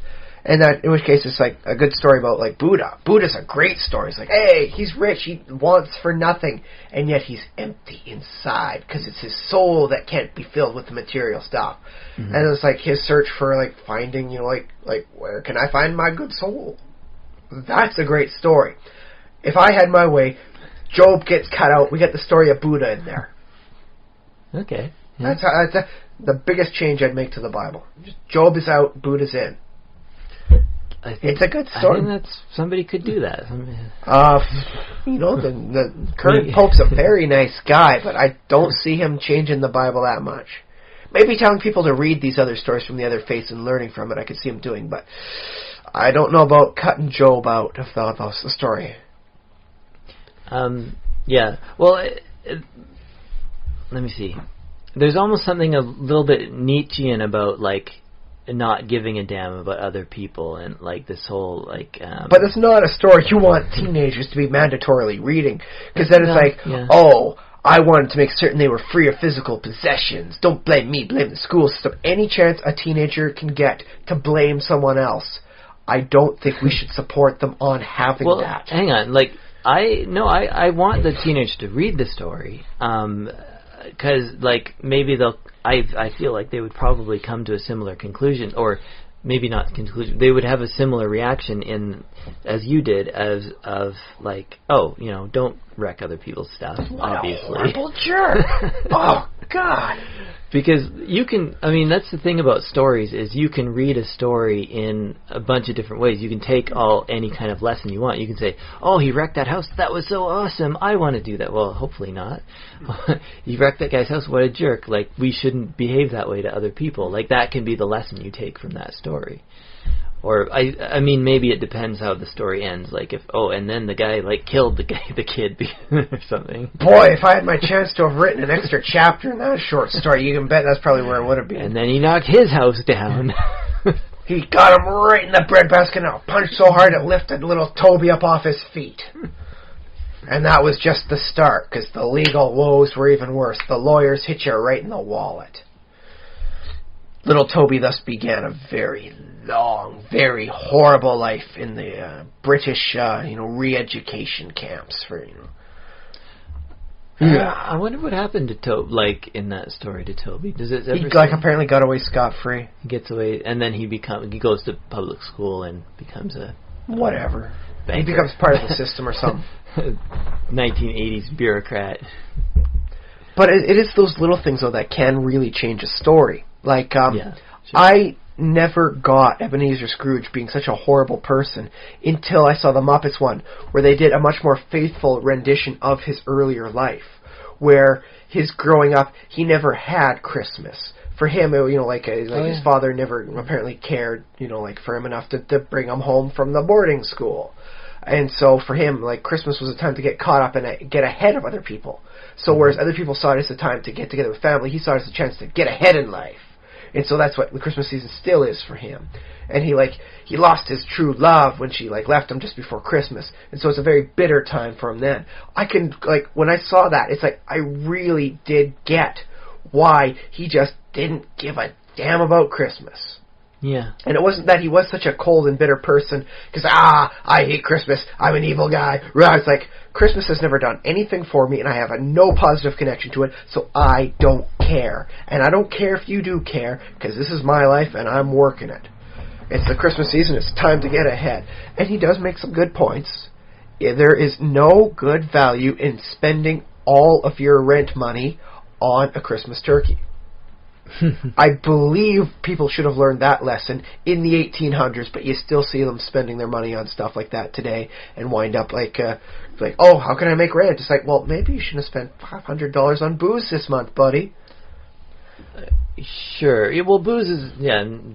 And that, in which case, it's like a good story about, like, Buddha. Buddha's a great story. It's like, hey, he's rich, he wants for nothing, and yet he's empty inside because it's his soul that can't be filled with the material stuff. Mm-hmm. And it's like his search for, like, finding, like where can I find my good soul? That's a great story. If I had my way, Job gets cut out. We get the story of Buddha in there. Okay. Yeah. That's the biggest change I'd make to the Bible. Job is out, Buddha's in. It's a good story. I think somebody could do that. The current Pope's a very nice guy, but I don't see him changing the Bible that much. Maybe telling people to read these other stories from the other faiths and learning from it, I could see him doing, but I don't know about cutting Job out of the story. Yeah. Well, let me see. There's almost something a little bit Nietzschean about, like, not giving a damn about other people, and like this whole like but it's not a story you want teenagers to be mandatorily reading, because then it's I wanted to make certain they were free of physical possessions. Don't blame me, blame the school system. Any chance a teenager can get to blame someone else, I don't think we should support them on having that. Hang on, like I want the teenagers to read the story, because like maybe they'll. I feel like they would probably come to a similar conclusion, or maybe not conclusion. They would have a similar reaction as you did, of like, don't wreck other people's stuff. Obviously, what a horrible jerk! Oh God! Because you can. I mean, that's the thing about stories, is you can read a story in a bunch of different ways. You can take any kind of lesson you want. You can say, "Oh, he wrecked that house. That was so awesome. I want to do that." Well, hopefully not. You wrecked that guy's house. What a jerk! Like, we shouldn't behave that way to other people. Like, that can be the lesson you take from that story. Or I mean, maybe it depends how the story ends. Like, and then the guy like killed the kid or something. Boy, if I had my chance to have written an extra chapter in that short story, you can bet that's probably where it would have been. And then he knocked his house down. He got him right in the breadbasket and punched so hard it lifted little Toby up off his feet. And that was just the start, because the legal woes were even worse. The lawyers hit you right in the wallet. Little Toby thus began a very long, very horrible life in the British, re-education camps for, Yeah, I wonder what happened to Toby, like, in that story to Toby. Does it ever apparently got away scot-free. He gets away, and then he goes to public school and becomes a... Whatever. Banker. He becomes part of the system or something. 1980s bureaucrat. But it is those little things, though, that can really change a story. Like, sure. I never got Ebenezer Scrooge being such a horrible person until I saw the Muppets one, where they did a much more faithful rendition of his earlier life, where his growing up, he never had Christmas. For him, his father never apparently cared, for him enough to bring him home from the boarding school. And so for him, like, Christmas was a time to get caught up and get ahead of other people. So whereas other people saw it as a time to get together with family, he saw it as a chance to get ahead in life. And so that's what the Christmas season still is for him. And he lost his true love when she left him just before Christmas. And so it's a very bitter time for him then. When I saw that, it's like I really did get why he just didn't give a damn about Christmas. Yeah. And it wasn't that he was such a cold and bitter person, because, I hate Christmas, I'm an evil guy. It's like, Christmas has never done anything for me, and I have no positive connection to it, so I don't care. And I don't care if you do care, because this is my life, and I'm working it. It's the Christmas season, it's time to get ahead. And he does make some good points. There is no good value in spending all of your rent money on a Christmas turkey. I believe people should have learned that lesson in the 1800s, but you still see them spending their money on stuff like that today and wind up like, oh, how can I make rent? It's like, well, maybe you shouldn't have spent $500 on booze this month, buddy. Sure. Yeah, well, booze is,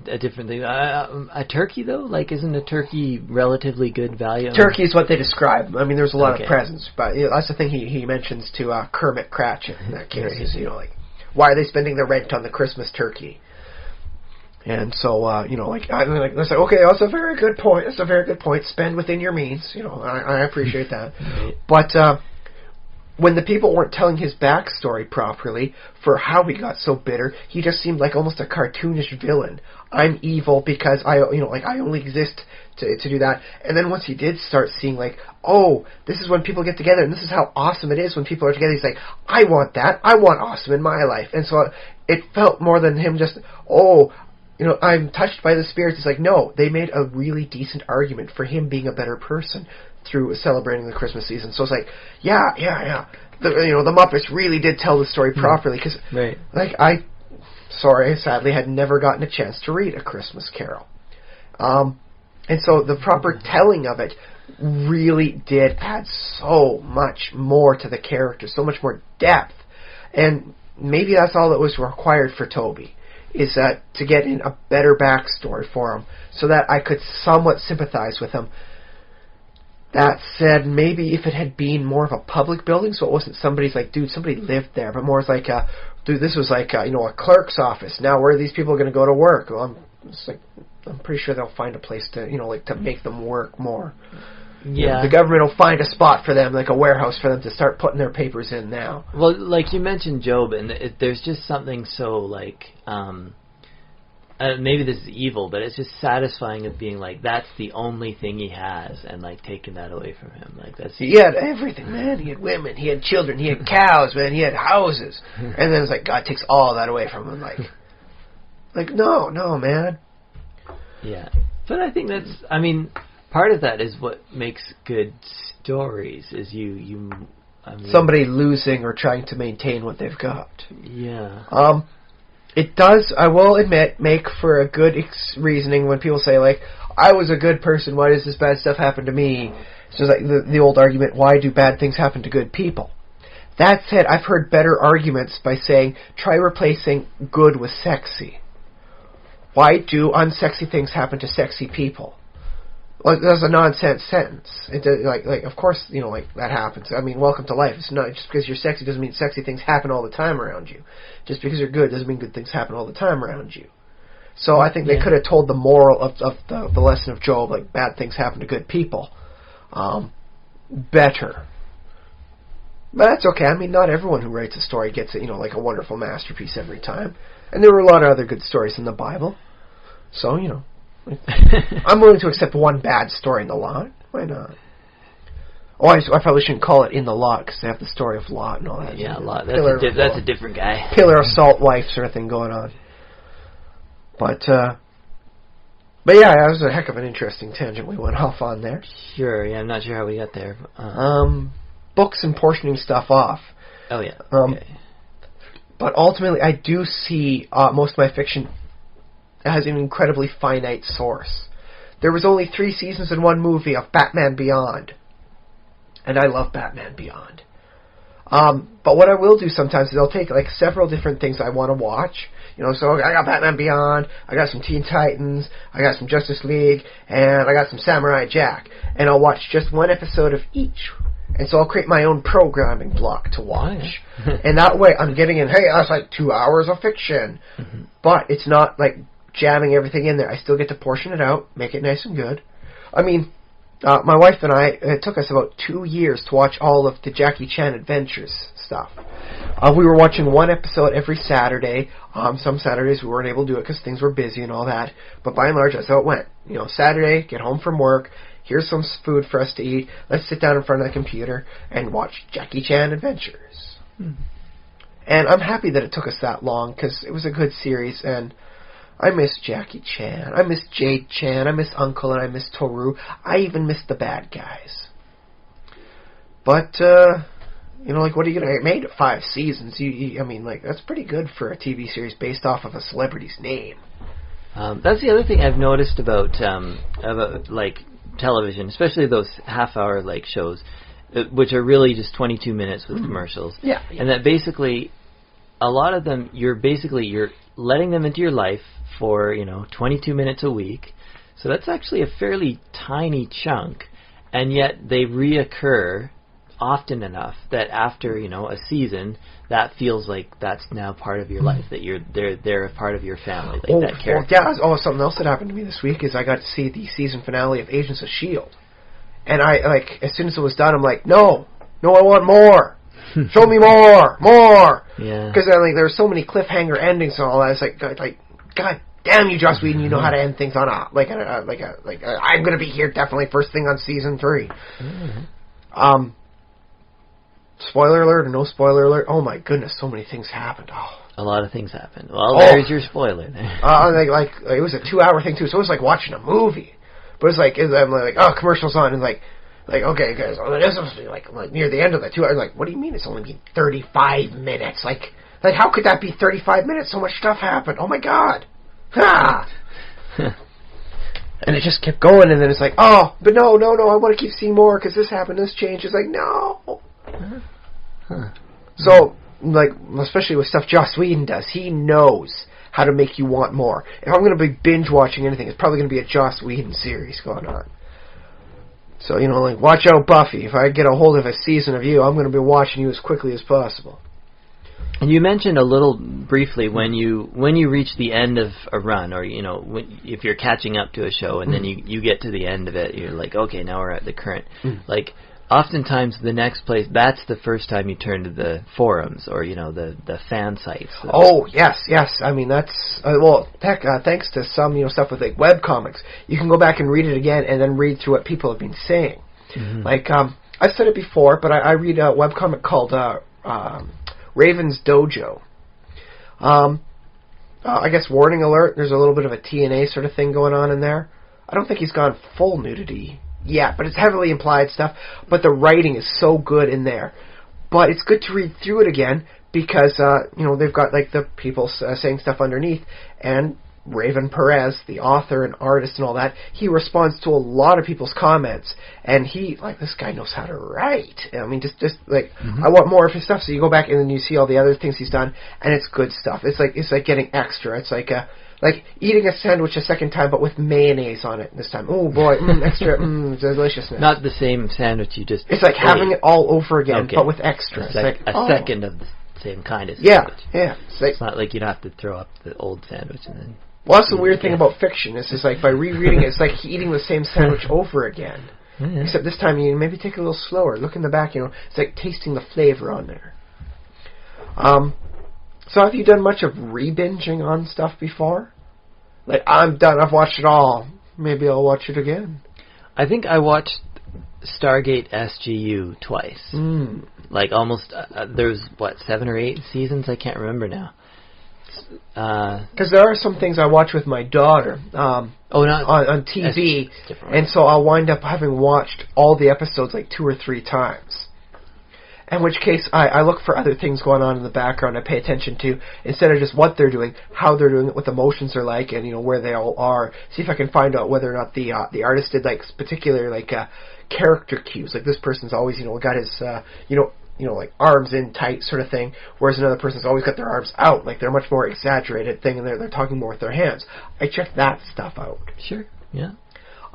a different thing. A turkey, though? Like, isn't a turkey relatively good value? Turkey is what they describe. I mean, there's a lot of presents, but that's the thing he mentions to Kermit Cratchit in that case. Is, like, why are they spending their rent on the Christmas turkey? And so, it's like, okay, that's a very good point. That's a very good point. Spend within your means. I appreciate that. But when the people weren't telling his backstory properly for how he got so bitter, he just seemed like almost a cartoonish villain. I'm evil because I only exist to do that. And then once he did start seeing like, oh, this is when people get together, and this is how awesome it is when people are together, he's like, I want that. I want awesome in my life. And so it felt more than him just, I'm touched by the spirits. It's like, no, they made a really decent argument for him being a better person through celebrating the Christmas season. So it's like, yeah. The Muppets really did tell the story properly, because, sadly had never gotten a chance to read A Christmas Carol. And so the proper telling of it really did add so much more to the character, so much more depth. And maybe that's all that was required for Toby, is to get in a better backstory for him, so that I could somewhat sympathize with him. That said, maybe if it had been more of a public building, so it wasn't somebody's like, dude, somebody lived there, but more as like, dude, this was like, a clerk's office. Now where are these people going to go to work? Well, I'm pretty sure they'll find a place to, to make them work more. Yeah. The government will find a spot for them, like a warehouse for them to start putting their papers in now. Well, like you mentioned Job, and there's just something so, like, maybe this is evil, but it's just satisfying of being like, that's the only thing he has, and like taking that away from him. Like that's he had everything, man. He had women, he had children, he had cows, man. He had houses, and then it's like God takes all that away from him. Like no, man. Yeah, but I think that's. I mean, part of that is what makes good stories. Is somebody losing or trying to maintain what they've got. Yeah. It does, I will admit, make for a good reasoning when people say, like, I was a good person, why does this bad stuff happen to me? So it's like the old argument, why do bad things happen to good people? That said, I've heard better arguments by saying, try replacing good with sexy. Why do unsexy things happen to sexy people? Well, that's a nonsense sentence. It of course, that happens. I mean, welcome to life. It's not just because you're sexy doesn't mean sexy things happen all the time around you. Just because you're good doesn't mean good things happen all the time around you. So I think they could have told the moral of the lesson of Job, like bad things happen to good people, better. But that's okay. I mean, not everyone who writes a story gets it, like a wonderful masterpiece every time. And there were a lot of other good stories in the Bible. So, I'm willing to accept one bad story in the lot. Why not? Oh, I probably shouldn't call it In the Lot, because they have the story of Lot and all that. Yeah, Lot. That's a different guy. Pillar of salt wife sort of thing going on. But yeah, that was a heck of an interesting tangent we went off on there. Sure, yeah, I'm not sure how we got there. Books and portioning stuff off. Oh, yeah. Okay. But ultimately, I do see most of my fiction has an incredibly finite source. There was only 3 seasons and 1 movie of Batman Beyond. And I love Batman Beyond. But what I will do sometimes is I'll take like several different things I want to watch. So I got Batman Beyond, I got some Teen Titans, I got some Justice League, and I got some Samurai Jack. And I'll watch just 1 episode of each. And so I'll create my own programming block to watch. And that way I'm getting in, hey, that's like 2 hours of fiction. Mm-hmm. But it's not like jamming everything in there. I still get to portion it out, make it nice and good. I mean, my wife and I, it took us about 2 years to watch all of the Jackie Chan Adventures stuff. We were watching one episode every Saturday. Some Saturdays we weren't able to do it because things were busy and all that. But by and large, that's how it went. Saturday, get home from work. Here's some food for us to eat. Let's sit down in front of the computer and watch Jackie Chan Adventures. And I'm happy that it took us that long because it was a good series. And I miss Jackie Chan. I miss Jade Chan. I miss Uncle, and I miss Toru. I even miss the bad guys. But what are you going to made it 5 seasons? That's pretty good for a TV series based off of a celebrity's name. That's the other thing I've noticed about television, especially those half-hour shows, which are really just 22 minutes with commercials. Yeah. And that basically, a lot of them, you're letting them into your life for 22 minutes a week. So that's actually a fairly tiny chunk, and yet they reoccur often enough that after a season, that feels like that's now part of your life, that they're a part of your family, that character. Something else that happened to me this week is I got to see the season finale of Agents of S.H.I.E.L.D. And I as soon as it was done, I'm like, no, I want more. Show me more. Yeah. Because there's so many cliffhanger endings and all that. It's like God damn you, Joss Whedon, you know how to end things on I'm gonna be here definitely first thing on season 3. Spoiler alert or no spoiler alert? Oh my goodness, so many things happened. A lot of things happened. Well, there's your spoiler there. It was a 2-hour thing too, so it was like watching a movie. But I'm like, commercials on, and okay guys, this must be like near the end of the 2 hours. Like, what do you mean it's only been 35 minutes? Like how could that be 35 minutes? So much stuff happened. Oh my god. Ha! And it just kept going, and then it's like, but no, I want to keep seeing more because this happened, this changed. It's like, no. So, especially with stuff Joss Whedon does, he knows how to make you want more. If I'm going to be binge watching anything, it's probably going to be a Joss Whedon series going on. So, watch out, Buffy. If I get a hold of a season of you, I'm going to be watching you as quickly as possible. And you mentioned a little briefly when you reach the end of a run, or if you're catching up to a show and then you get to the end of it, you're like, okay, now we're at the current. Oftentimes the next place, that's the first time you turn to the forums or the fan sites. Oh yes. I mean that's thanks to some stuff with webcomics, you can go back and read it again and then read through what people have been saying. I've said it before, but I read a webcomic called Raven's Dojo. I guess warning alert, there's a little bit of a TNA sort of thing going on in there. I don't think he's gone full nudity yet, but it's heavily implied stuff. But the writing is so good in there. But it's good to read through it again because, they've got the people saying stuff underneath, and Raven Perez, the author and artist and all that, he responds to a lot of people's comments, and this guy knows how to write. I mean, I want more of his stuff. So you go back and then you see all the other things he's done, and it's good stuff. It's like getting extra. It's like eating a sandwich a second time, but with mayonnaise on it this time. Oh boy, extra, deliciousness. Not the same sandwich you just. It's like having it all over again, but with extra. A second of the same kind of sandwich. Yeah. It's not like you'd have to throw up the old sandwich and then. Well, that's the weird thing about fiction. It's just by rereading it, it's like eating the same sandwich over again. Mm-hmm. Except this time you maybe take it a little slower. Look in the back, it's like tasting the flavor on there. So have you done much of re-binging on stuff before? I'm done. I've watched it all. Maybe I'll watch it again. I think I watched Stargate SGU twice. Almost, there's 7 or 8 seasons? I can't remember now. Because there are some things I watch with my daughter on TV, and so I'll wind up having watched all the episodes 2 or 3 times. In which case, I look for other things going on in the background. I pay attention to, instead of just what they're doing, how they're doing it, what the motions are like, and where they all are. See if I can find out whether or not the artist did particular character cues. This person's always got his arms in tight sort of thing, whereas another person's always got their arms out, they're much more exaggerated thing, and they're talking more with their hands. I check that stuff out. Sure, yeah.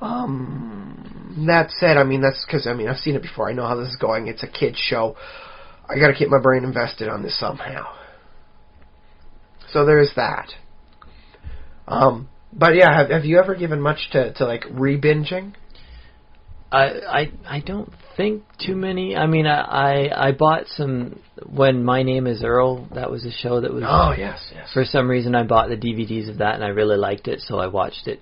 That said, that's because, I've seen it before. I know how this is going. It's a kid's show. I gotta keep my brain invested on this somehow. So there's that. But yeah, have you ever given much to re-binging? I don't think too many. I bought some when My Name Is Earl, that was a show that was... Oh, yes. For some reason, I bought the DVDs of that, and I really liked it, so I watched it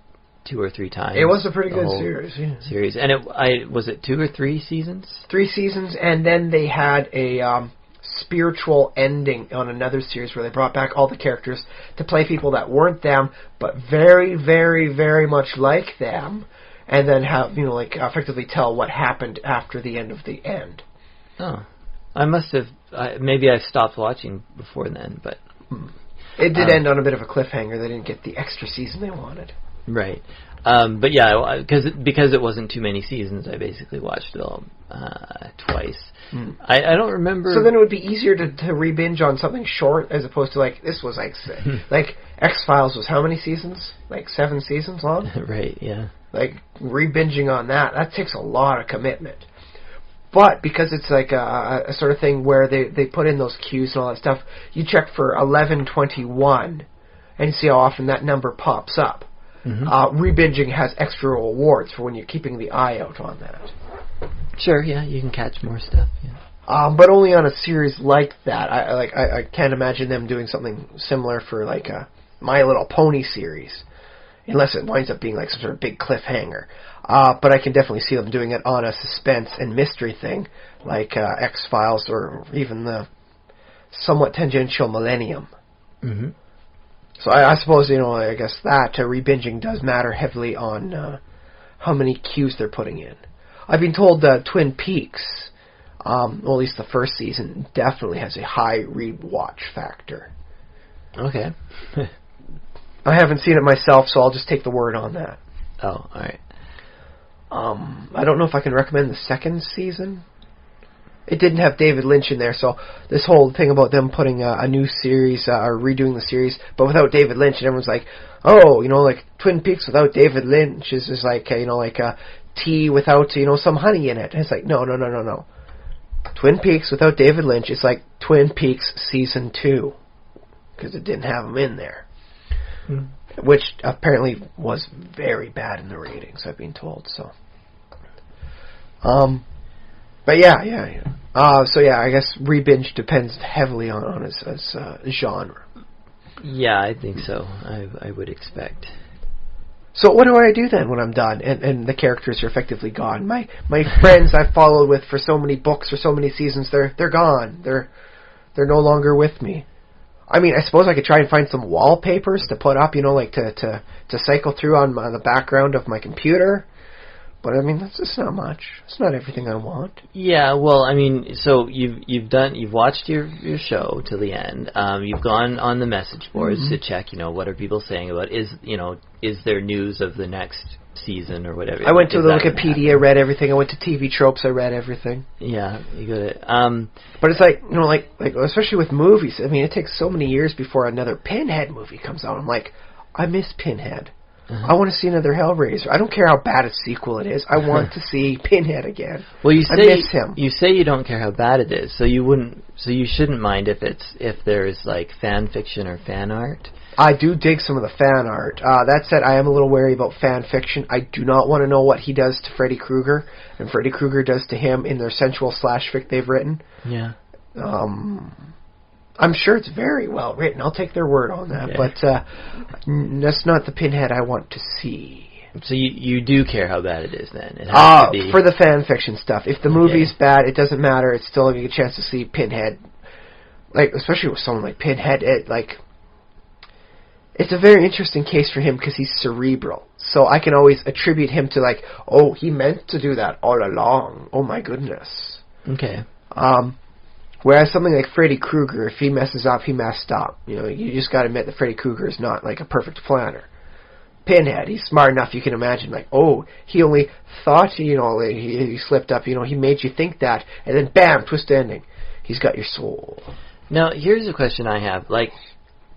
2 or 3 times. It was a pretty good series, And was it 2 or 3 seasons? 3 seasons, and then they had a spiritual ending on another series where they brought back all the characters to play people that weren't them, but very, very, very much like them, and then have, effectively tell what happened after the end of the end. Oh. I must have... maybe I stopped watching before then, but... It did end on a bit of a cliffhanger. They didn't get the extra season they wanted. Right. But yeah, because it wasn't too many seasons, I basically watched it all twice. I don't remember... So then it would be easier to re-binge on something short as opposed to, this was like X-Files was how many seasons? 7 seasons long? Right, yeah. Re-binging on that takes a lot of commitment. But because it's a sort of thing where they put in those cues and all that stuff, you check for 11/21 and see how often that number pops up. Rebinging has extra rewards for when you're keeping the eye out on that. Sure, yeah, you can catch more stuff. Yeah. But only on a series like that. I can't imagine them doing something similar for a My Little Pony series, unless it winds up being some sort of big cliffhanger. But I can definitely see them doing it on a suspense and mystery thing, like X-Files or even the somewhat tangential Millennium. Mm-hmm. So I suppose, I guess that re-binging does matter heavily on how many cues they're putting in. I've been told Twin Peaks, at least the first season, definitely has a high re-watch factor. Okay. I haven't seen it myself, so I'll just take the word on that. Oh, alright. I don't know if I can recommend the second season. It didn't have David Lynch in there, so this whole thing about them putting a new series, or redoing the series, but without David Lynch, and everyone's like, oh, Twin Peaks without David Lynch is just like a tea without, some honey in it. And it's like, no. Twin Peaks without David Lynch is like Twin Peaks Season 2, because it didn't have him in there. Which apparently was very bad in the ratings, I've been told, so... But yeah. So yeah, I guess re-binge depends heavily on its genre. Yeah, I think so. I would expect. So what do I do then when I'm done and the characters are effectively gone? My friends I've followed with for so many books or so many seasons, they're gone. They're no longer with me. I mean, I suppose I could try and find some wallpapers to put up, to cycle through on the background of my computer. But I mean, that's just not much. It's not everything I want. Yeah, well, I mean, so you've watched your show till the end. You've gone on the message boards to check, what are people saying about is there news of the next season or whatever. I went to the Wikipedia, read everything. I went to TV Tropes, I read everything. Yeah, you got it. But it's like especially with movies. I mean, it takes so many years before another Pinhead movie comes out. I'm like, I miss Pinhead. I want to see another Hellraiser. I don't care how bad a sequel it is. I want to see Pinhead again. Well, I miss him. You say you don't care how bad it is, so you shouldn't mind if there's fan fiction or fan art. I do dig some of the fan art. That said, I am a little wary about fan fiction. I do not want to know what he does to Freddy Krueger and Freddy Krueger does to him in their sensual slash fic they've written. Yeah. I'm sure it's very well written. I'll take their word on that. Okay. But that's not the Pinhead I want to see. So you do care how bad it is then? It has to be... For the fan fiction stuff. If the movie's bad, it doesn't matter. It's still a chance to see Pinhead. Especially with someone like Pinhead, it's a very interesting case for him because he's cerebral. So I can always attribute him to oh, he meant to do that all along. Oh my goodness. Okay. Whereas something like Freddy Krueger, if he messes up, he messed up. You just got to admit that Freddy Krueger is not a perfect planner. Pinhead, he's smart enough. You can imagine, he only thought, he slipped up. He made you think that, and then bam, twist ending. He's got your soul. Now, here's a question I have.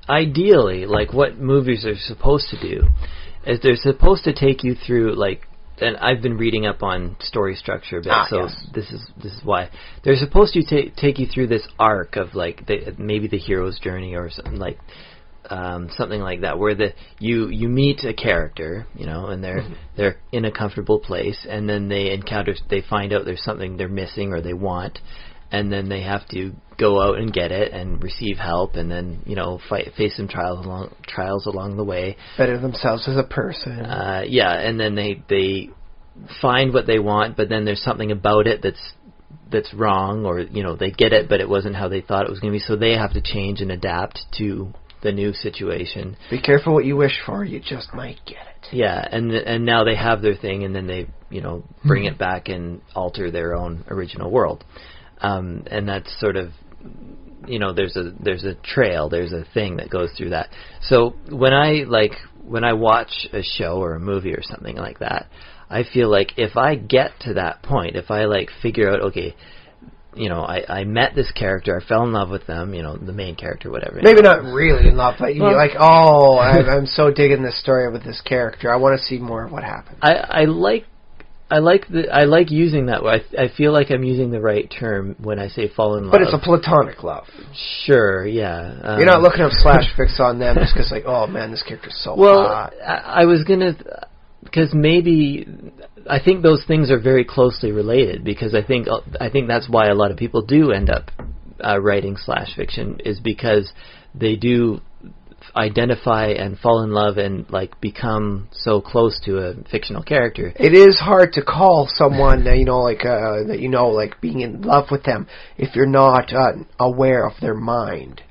Ideally, what movies are supposed to do is they're supposed to take you through, and I've been reading up on story structure a bit, yes. This is why they're supposed to take you through this arc of maybe the hero's journey or something something like that, where you meet a character, and they're in a comfortable place, and then they find out there's something they're missing or they want, and then they have to go out and get it and receive help, and then face some trials along the way. Better themselves as a person. And then they find what they want, but then there's something about it that's wrong, or they get it, but it wasn't how they thought it was going to be. So they have to change and adapt to the new situation. Be careful what you wish for; you just might get it. Yeah, and now they have their thing, and then they bring it back and alter their own original world, and that's sort of there's a trail, there's a thing that goes through that. So when I watch a show or a movie or something like that, I feel like if I get to that point, if I figure out, okay, I met this character, I fell in love with them, the main character, whatever. Maybe not really in love, but you're like, oh, I'm so digging this story with this character. I want to see more of what happens. I like using that. I feel like I'm using the right term when I say fall in love. But it's a platonic love. Sure, yeah. You're not looking up slash fics on them just because, oh man, this character's so hot. I was gonna, because maybe I think those things are very closely related, because I think that's why a lot of people do end up writing slash fiction, is because they do identify and fall in love and become so close to a fictional character. It is hard to call someone that being in love with them if you're not aware of their mind.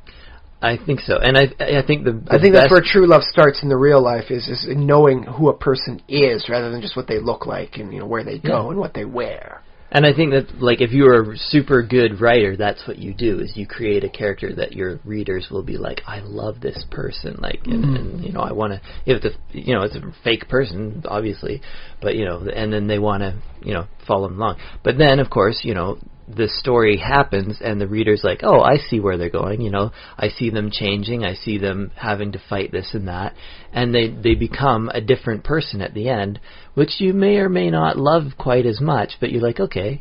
I think so, and I think I think that's where true love starts in the real life, is in knowing who a person is rather than just what they look like and where they go and what they wear. And I think that if you're a super good writer, that's what you do, is you create a character that your readers will be like, I love this person, and I want to. If it's a fake person, obviously, but and then they want to follow them along. But then of course the story happens and the reader's like, oh, I see where they're going, I see them changing, I see them having to fight this and that, and they become a different person at the end, which you may or may not love quite as much, but you're like, okay,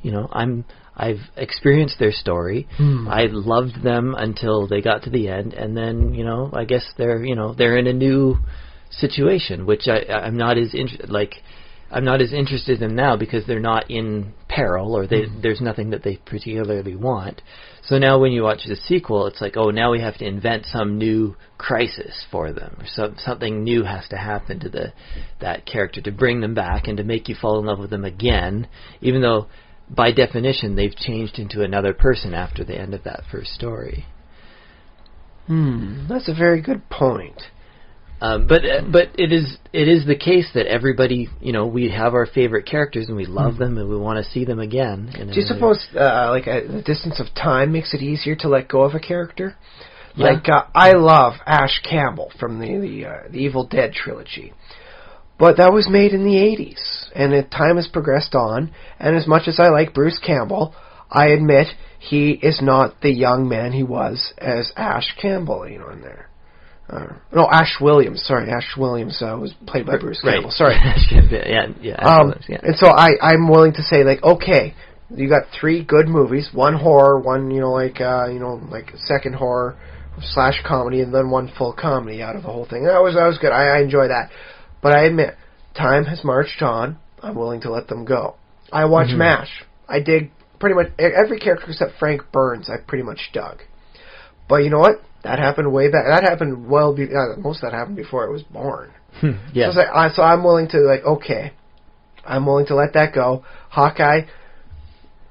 I've experienced their story, I loved them until they got to the end, and then, I guess they're in a new situation, which I'm not as I'm not as interested in now, because they're not in peril, or there's nothing that they particularly want. So now when you watch the sequel, it's like, oh, now we have to invent some new crisis for them, or something new has to happen to that character to bring them back and to make you fall in love with them again, even though by definition they've changed into another person after the end of that first story. That's a very good point. But it is the case that everybody, we have our favorite characters and we love them and we want to see them again. Do you suppose the distance of time makes it easier to let go of a character? Yeah. I love Ash Campbell from the Evil Dead trilogy, but that was made in the 80s, and time has progressed on. And as much as I like Bruce Campbell, I admit he is not the young man he was as Ash Campbell, in there. No, Ash Williams. Sorry, Ash Williams was played by Bruce Campbell. Sorry. yeah. And so I'm willing to say, okay, you got 3 good movies, one horror, one second horror / comedy, and then one full comedy out of the whole thing. That was good. I enjoy that. But I admit, time has marched on. I'm willing to let them go. I watch MASH. I dig pretty much every character except Frank Burns. I pretty much dug. But you know what? That happened way back. That happened most of that happened before I was born. Yeah. So I'm willing to okay, I'm willing to let that go. Hawkeye,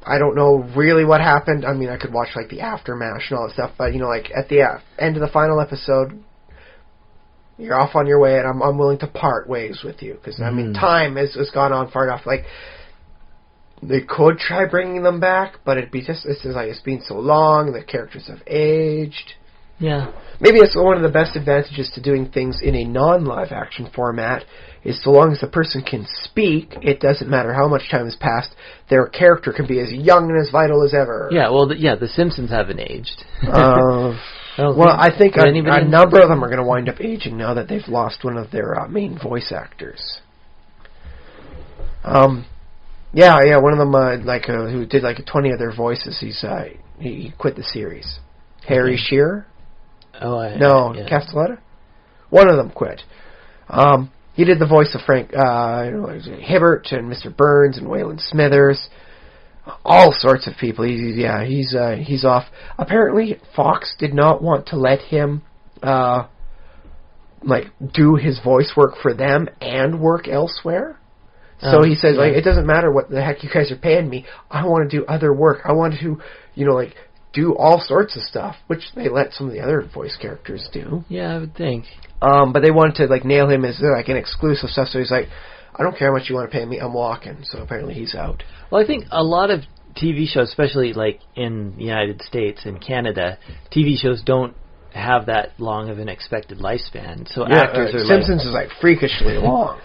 I don't know really what happened. I mean, I could watch the aftermath and all that stuff, but at the end of the final episode, you're off on your way, and I'm willing to part ways with you, because I mean, time has gone on far enough. They could try bringing them back, but it's been so long. The characters have aged. Yeah. Maybe it's one of the best advantages to doing things in a non-live action format, is so long as the person can speak, it doesn't matter how much time has passed, their character can be as young and as vital as ever. Yeah, well, the Simpsons haven't aged. I think a number of them are going to wind up aging now that they've lost one of their main voice actors. Yeah, one of them, who did 20 of their voices, he quit the series. Harry Shearer? Castelletta? One of them quit. He did the voice of Frank Hibbert and Mr. Burns and Waylon Smithers. All sorts of people. He's off. Apparently, Fox did not want to let him do his voice work for them and work elsewhere. So he says, it doesn't matter what the heck you guys are paying me. I want to do other work. I want to, do all sorts of stuff, which they let some of the other voice characters do. Yeah, I would think. But they wanted to nail him as an exclusive stuff. So he's like, I don't care how much you want to pay me. I'm walking. So apparently he's out. Well, I think a lot of TV shows, especially in the United States and Canada, TV shows don't have that long of an expected lifespan. So actors are Simpsons is freakishly long.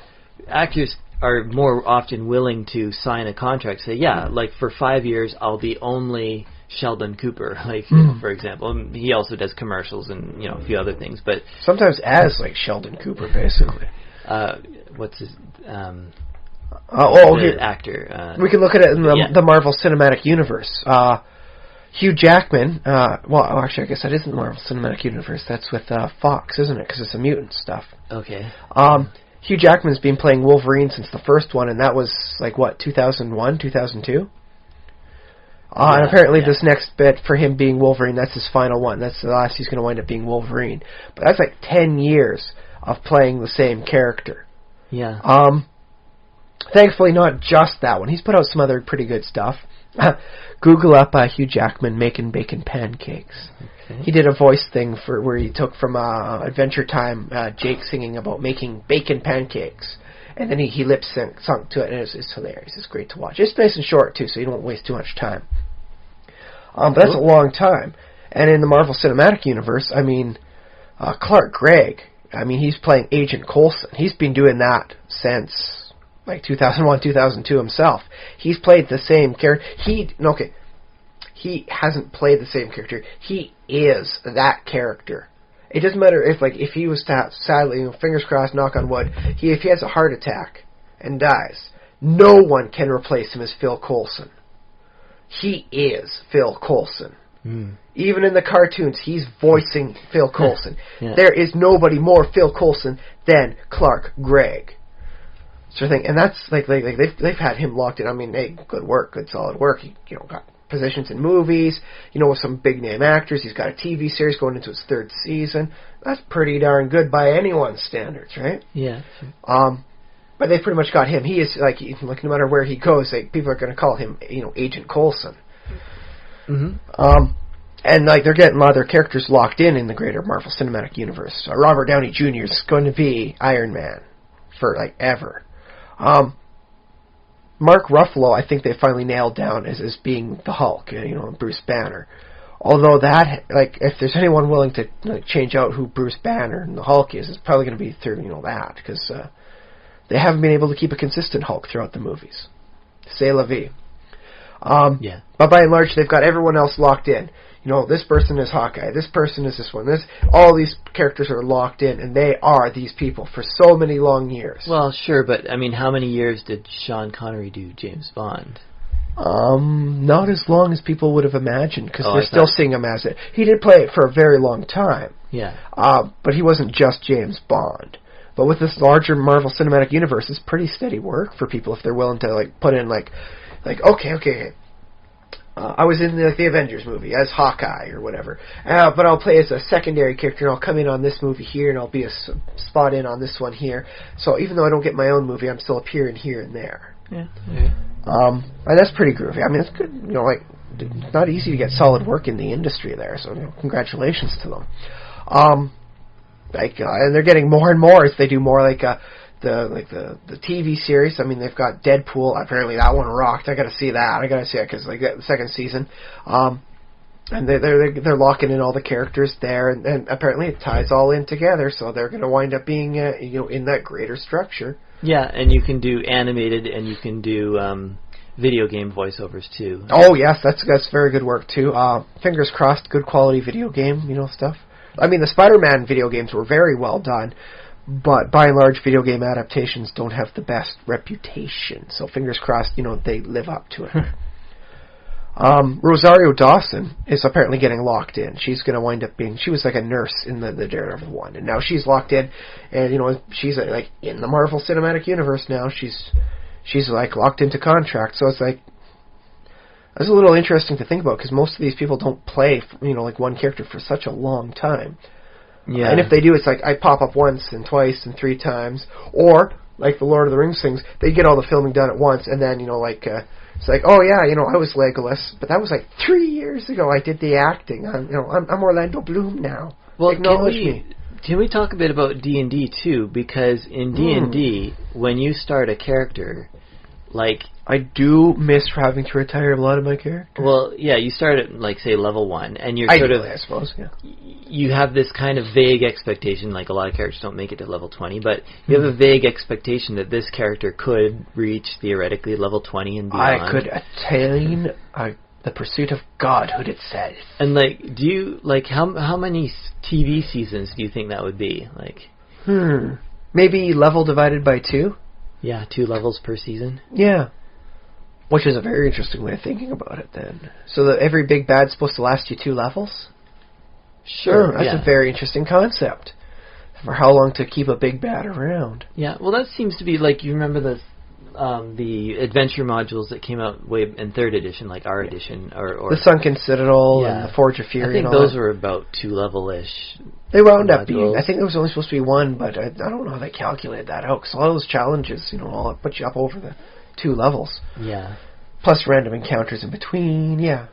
Actors are more often willing to sign a contract. Say, for 5 years I'll be only Sheldon Cooper, for example. He also does commercials and a few other things, but sometimes as Sheldon Cooper, basically. What's his actor? We can look at it in the Marvel Cinematic Universe. Hugh Jackman. Actually, I guess that isn't the Marvel Cinematic Universe. That's with Fox, isn't it? Because it's a mutant stuff. Okay. Hugh Jackman's been playing Wolverine since the first one, and that was 2001, 2002. And apparently this next bit for him being Wolverine, that's his final one. That's the last he's going to wind up being Wolverine. But that's 10 years of playing the same character. Yeah. Thankfully, not just that one. He's put out some other pretty good stuff. Google up Hugh Jackman making bacon pancakes. Okay. He did a voice thing where he took from Adventure Time, Jake singing about making bacon pancakes. And then he lip-sung to it, and it's hilarious. It's great to watch. It's nice and short, too, so you don't waste too much time. But that's a long time. And in the Marvel Cinematic Universe, Clark Gregg, he's playing Agent Coulson. He's been doing that since, 2001, 2002 himself. He's played the same character. He hasn't played the same character. He is that character. It doesn't matter if he was sadly, fingers crossed, knock on wood, if he has a heart attack and dies, no one can replace him as Phil Coulson. He is Phil Coulson. Even in the cartoons, he's voicing Phil Coulson. Yeah. There is nobody more Phil Coulson than Clark Gregg. Sort of thing. And that's they've had him locked in. Good work, good solid work. He got positions in movies, with some big name actors. He's got a TV series going into its 3rd season. That's pretty darn good by anyone's standards, right? Yeah. But they pretty much got him. He is no matter where he goes, people are going to call him, Agent Coulson. Mm-hmm. And they're getting a lot of their characters locked in the greater Marvel Cinematic Universe. Robert Downey Jr. is going to be Iron Man for ever. Mark Ruffalo, I think they finally nailed down as being the Hulk, Bruce Banner. Although that, if there's anyone willing to change out who Bruce Banner and the Hulk is, it's probably going to be through, that, because they haven't been able to keep a consistent Hulk throughout the movies. C'est la vie. But by and large, they've got everyone else locked in. This person is Hawkeye, this person is this one. All these characters are locked in, and they are these people for so many long years. Well, sure, but, how many years did Sean Connery do James Bond? Not as long as people would have imagined, because they're still seeing him as it. He did play it for a very long time. Yeah. But he wasn't just James Bond. But with this larger Marvel Cinematic Universe, it's pretty steady work for people if they're willing to, put in, okay, I was in the Avengers movie as Hawkeye or whatever, but I'll play as a secondary character, and I'll come in on this movie here, and I'll be a spot in on this one here. So even though I don't get my own movie, I'm still appearing here and there. Yeah. And that's pretty groovy. It's good. It's not easy to get solid work in the industry there. So congratulations to them. And they're getting more and more as they do more the TV series. They've got Deadpool. Apparently that one rocked. I got to see that. Because the second season. And they're locking in all the characters there, and apparently it ties all in together. So they're going to wind up being in that greater structure. Yeah, and you can do animated, and you can do video game voiceovers too. Oh yes, that's very good work too. Fingers crossed, good quality video game stuff. The Spider-Man video games were very well done. But by and large, video game adaptations don't have the best reputation. So fingers crossed, they live up to it. Rosario Dawson is apparently getting locked in. She's going to wind up being... She was a nurse in the Daredevil one. And now she's locked in. And, she's in the Marvel Cinematic Universe now. She's locked into contract. So it's That's a little interesting to think about because most of these people don't play, like one character for such a long time. Yeah. And if they do, it's like I pop up once and twice and 3 times, or like the Lord of the Rings things, they get all the filming done at once, and then it's like, oh yeah, I was Legolas, but that was like 3 years ago. I did the acting. I'm Orlando Bloom now. Well, acknowledge me. Can we talk a bit about D&D too? Because in D&D, when you start a character, like... I do miss having to retire a lot of my characters. Well, yeah, you start at, like, say, level 1, and you're I suppose, yeah. You have this kind of vague expectation, like a lot of characters don't make it to level 20, but you have a vague expectation that this character could reach, theoretically, level 20 and beyond. I could attain the pursuit of godhood itself. And, like, do you, like, how many TV seasons do you think that would be? Like, maybe level divided by 2? Yeah, 2 levels per season. Yeah. Which is a very interesting way of thinking about it, then. So that every big bad's supposed to last you 2 levels? Sure, that's a very interesting concept. For how long to keep a big bad around. Yeah, well, that seems to be, like, you remember the adventure modules that came out way in 3rd edition, like our edition, or the Sunken Citadel and the Forge of Fury. I think those were about 2 level-ish. They wound up being. I think there was only supposed to be 1, but I don't know how they calculated that out. Because all those challenges, all put you up over the 2 levels. Yeah. Plus random encounters in between. Yeah.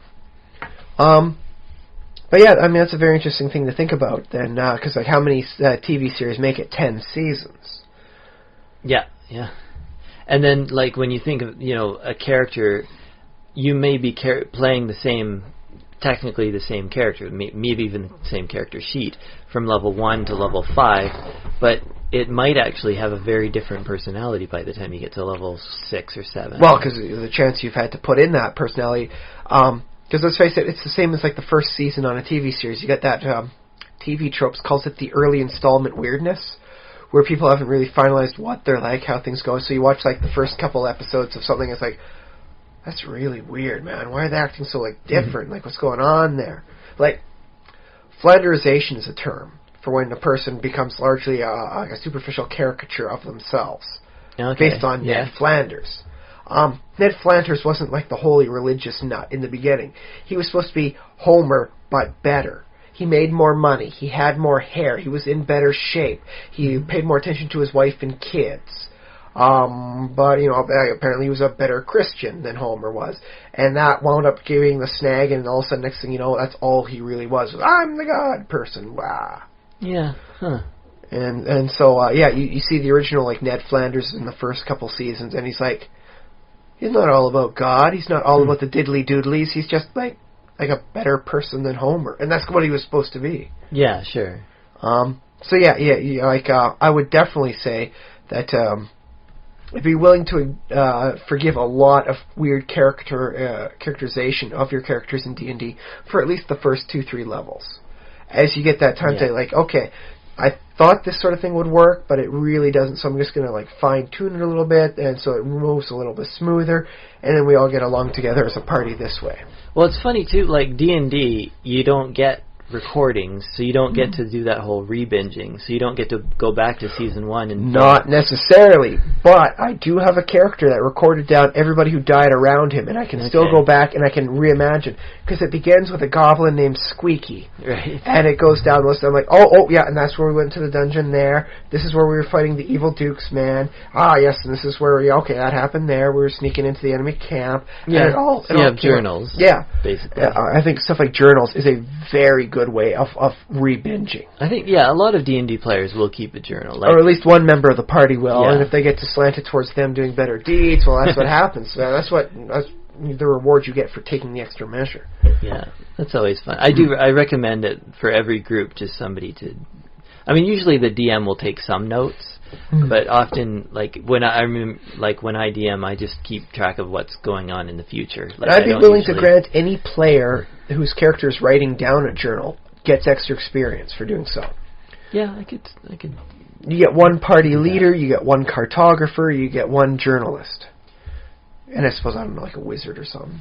But yeah, I mean that's a very interesting thing to think about. Then, because how many TV series make it 10 seasons? Yeah. Yeah. And then, like, when you think of, a character, you may be playing technically the same character, maybe even the same character sheet from level 1 to level 5, but it might actually have a very different personality by the time you get to level 6 or 7. Well, because the chance you've had to put in that personality, because let's face it, it's the same as like the first season on a TV series. You get that TV tropes calls it the early installment weirdness, where people haven't really finalized what they're like, how things go. So you watch like the first couple episodes of something, it's like, that's really weird, man. Why are they acting so like different? Like, what's going on there? Like, Flanderization is a term for when a person becomes largely a superficial caricature of themselves, based on Ned Flanders. Ned Flanders wasn't like the holy religious nut in the beginning. He was supposed to be Homer, but better. He made more money. He had more hair. He was in better shape. He paid more attention to his wife and kids. But, apparently he was a better Christian than Homer was. And that wound up giving the snag, and all of a sudden, next thing you know, that's all he really was. I'm the God person. Wow. Yeah, huh. And so, you see the original, like, Ned Flanders in the first couple seasons, and he's like, he's not all about God. He's not all about the diddly doodlies. He's just, like a better person than Homer. And that's what he was supposed to be. Yeah, sure. I would definitely say that, I'd be willing to forgive a lot of weird characterization of your characters in D&D for at least the first 2-3 levels. As you get that time to, like, okay, I thought this sort of thing would work, but it really doesn't, so I'm just going to, like, fine-tune it a little bit, and so it moves a little bit smoother, and then we all get along together as a party this way. Well, it's funny, too, like, D&D, you don't get recordings, so you don't get to do that whole re-binging, so you don't get to go back to season 1 and... Not necessarily, but I do have a character that recorded down everybody who died around him, and I can still go back and I can reimagine, because it begins with a goblin named Squeaky, right? And it goes down the list, I'm like, oh yeah, and that's where we went to the dungeon there, this is where we were fighting the evil dukes, man, yes, and this is where that happened there, we were sneaking into the enemy camp, yeah, and you have journals, basically. I think stuff like journals is a very good way of re-binging. I think, a lot of D&D players will keep a journal. Like, or at least one member of the party will, and if they get to slant it towards them doing better deeds, well, that's what happens. That's the reward you get for taking the extra measure. Yeah, that's always fun. I recommend it for every group, just somebody to... I mean, usually the DM will take some notes, but often, like, when I DM, I just keep track of what's going on in the future. Like, I'd be willing to grant any player whose character is writing down a journal gets extra experience for doing so. Yeah, I could. You get one party leader, you get one cartographer, you get one journalist. And I suppose, I don't know, like a wizard or something.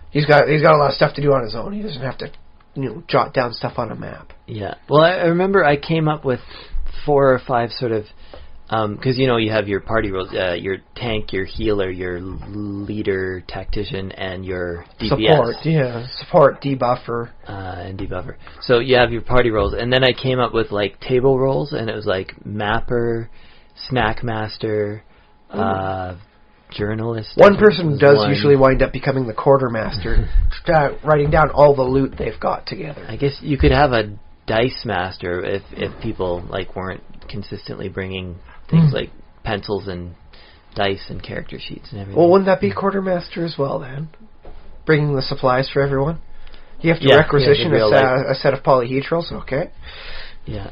He's got a lot of stuff to do on his own. He doesn't have to, jot down stuff on a map. Yeah. Well, I remember I came up with 4 or 5 sort of Because you have your party roles, your tank, your healer, your leader, tactician, and your DPS. Support, debuffer. And debuffer. So you have your party roles, and then I came up with like table roles, and it was like mapper, snack master, journalist. One person does usually wind up becoming the quartermaster, writing down all the loot they've got together. I guess you could have a dice master if people like weren't consistently bringing things like pencils and dice and character sheets and everything. Well, wouldn't that be quartermaster as well then? Bringing the supplies for everyone? You have to requisition a set of polyhedrals, okay? Yeah.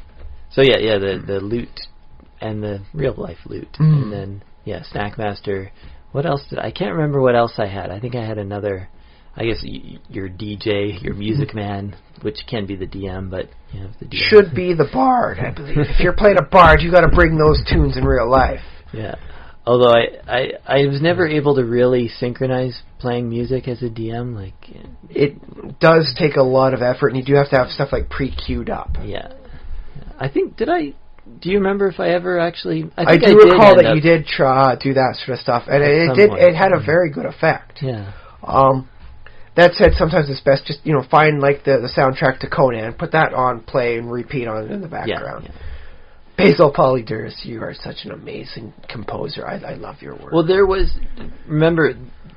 So the loot and the real life loot. And then snack master. What else I can't remember what else I had. I think I had another, I guess your DJ, your music man, which can be the DM, but the DM should be the bard, I believe. If you're playing a bard, you got to bring those tunes in real life. Yeah. Although I was never able to really synchronize playing music as a DM. Like it does take a lot of effort, and you do have to have stuff like pre-queued up. Yeah. I think do you remember if I ever actually? I do recall that you did try do that sort of stuff, and it had a very good effect. Yeah. That said, sometimes it's best just find like the soundtrack to Conan, put that on play and repeat on it in the background. Yeah. Basil Polyduris, you are such an amazing composer. I love your work. Well, there was remember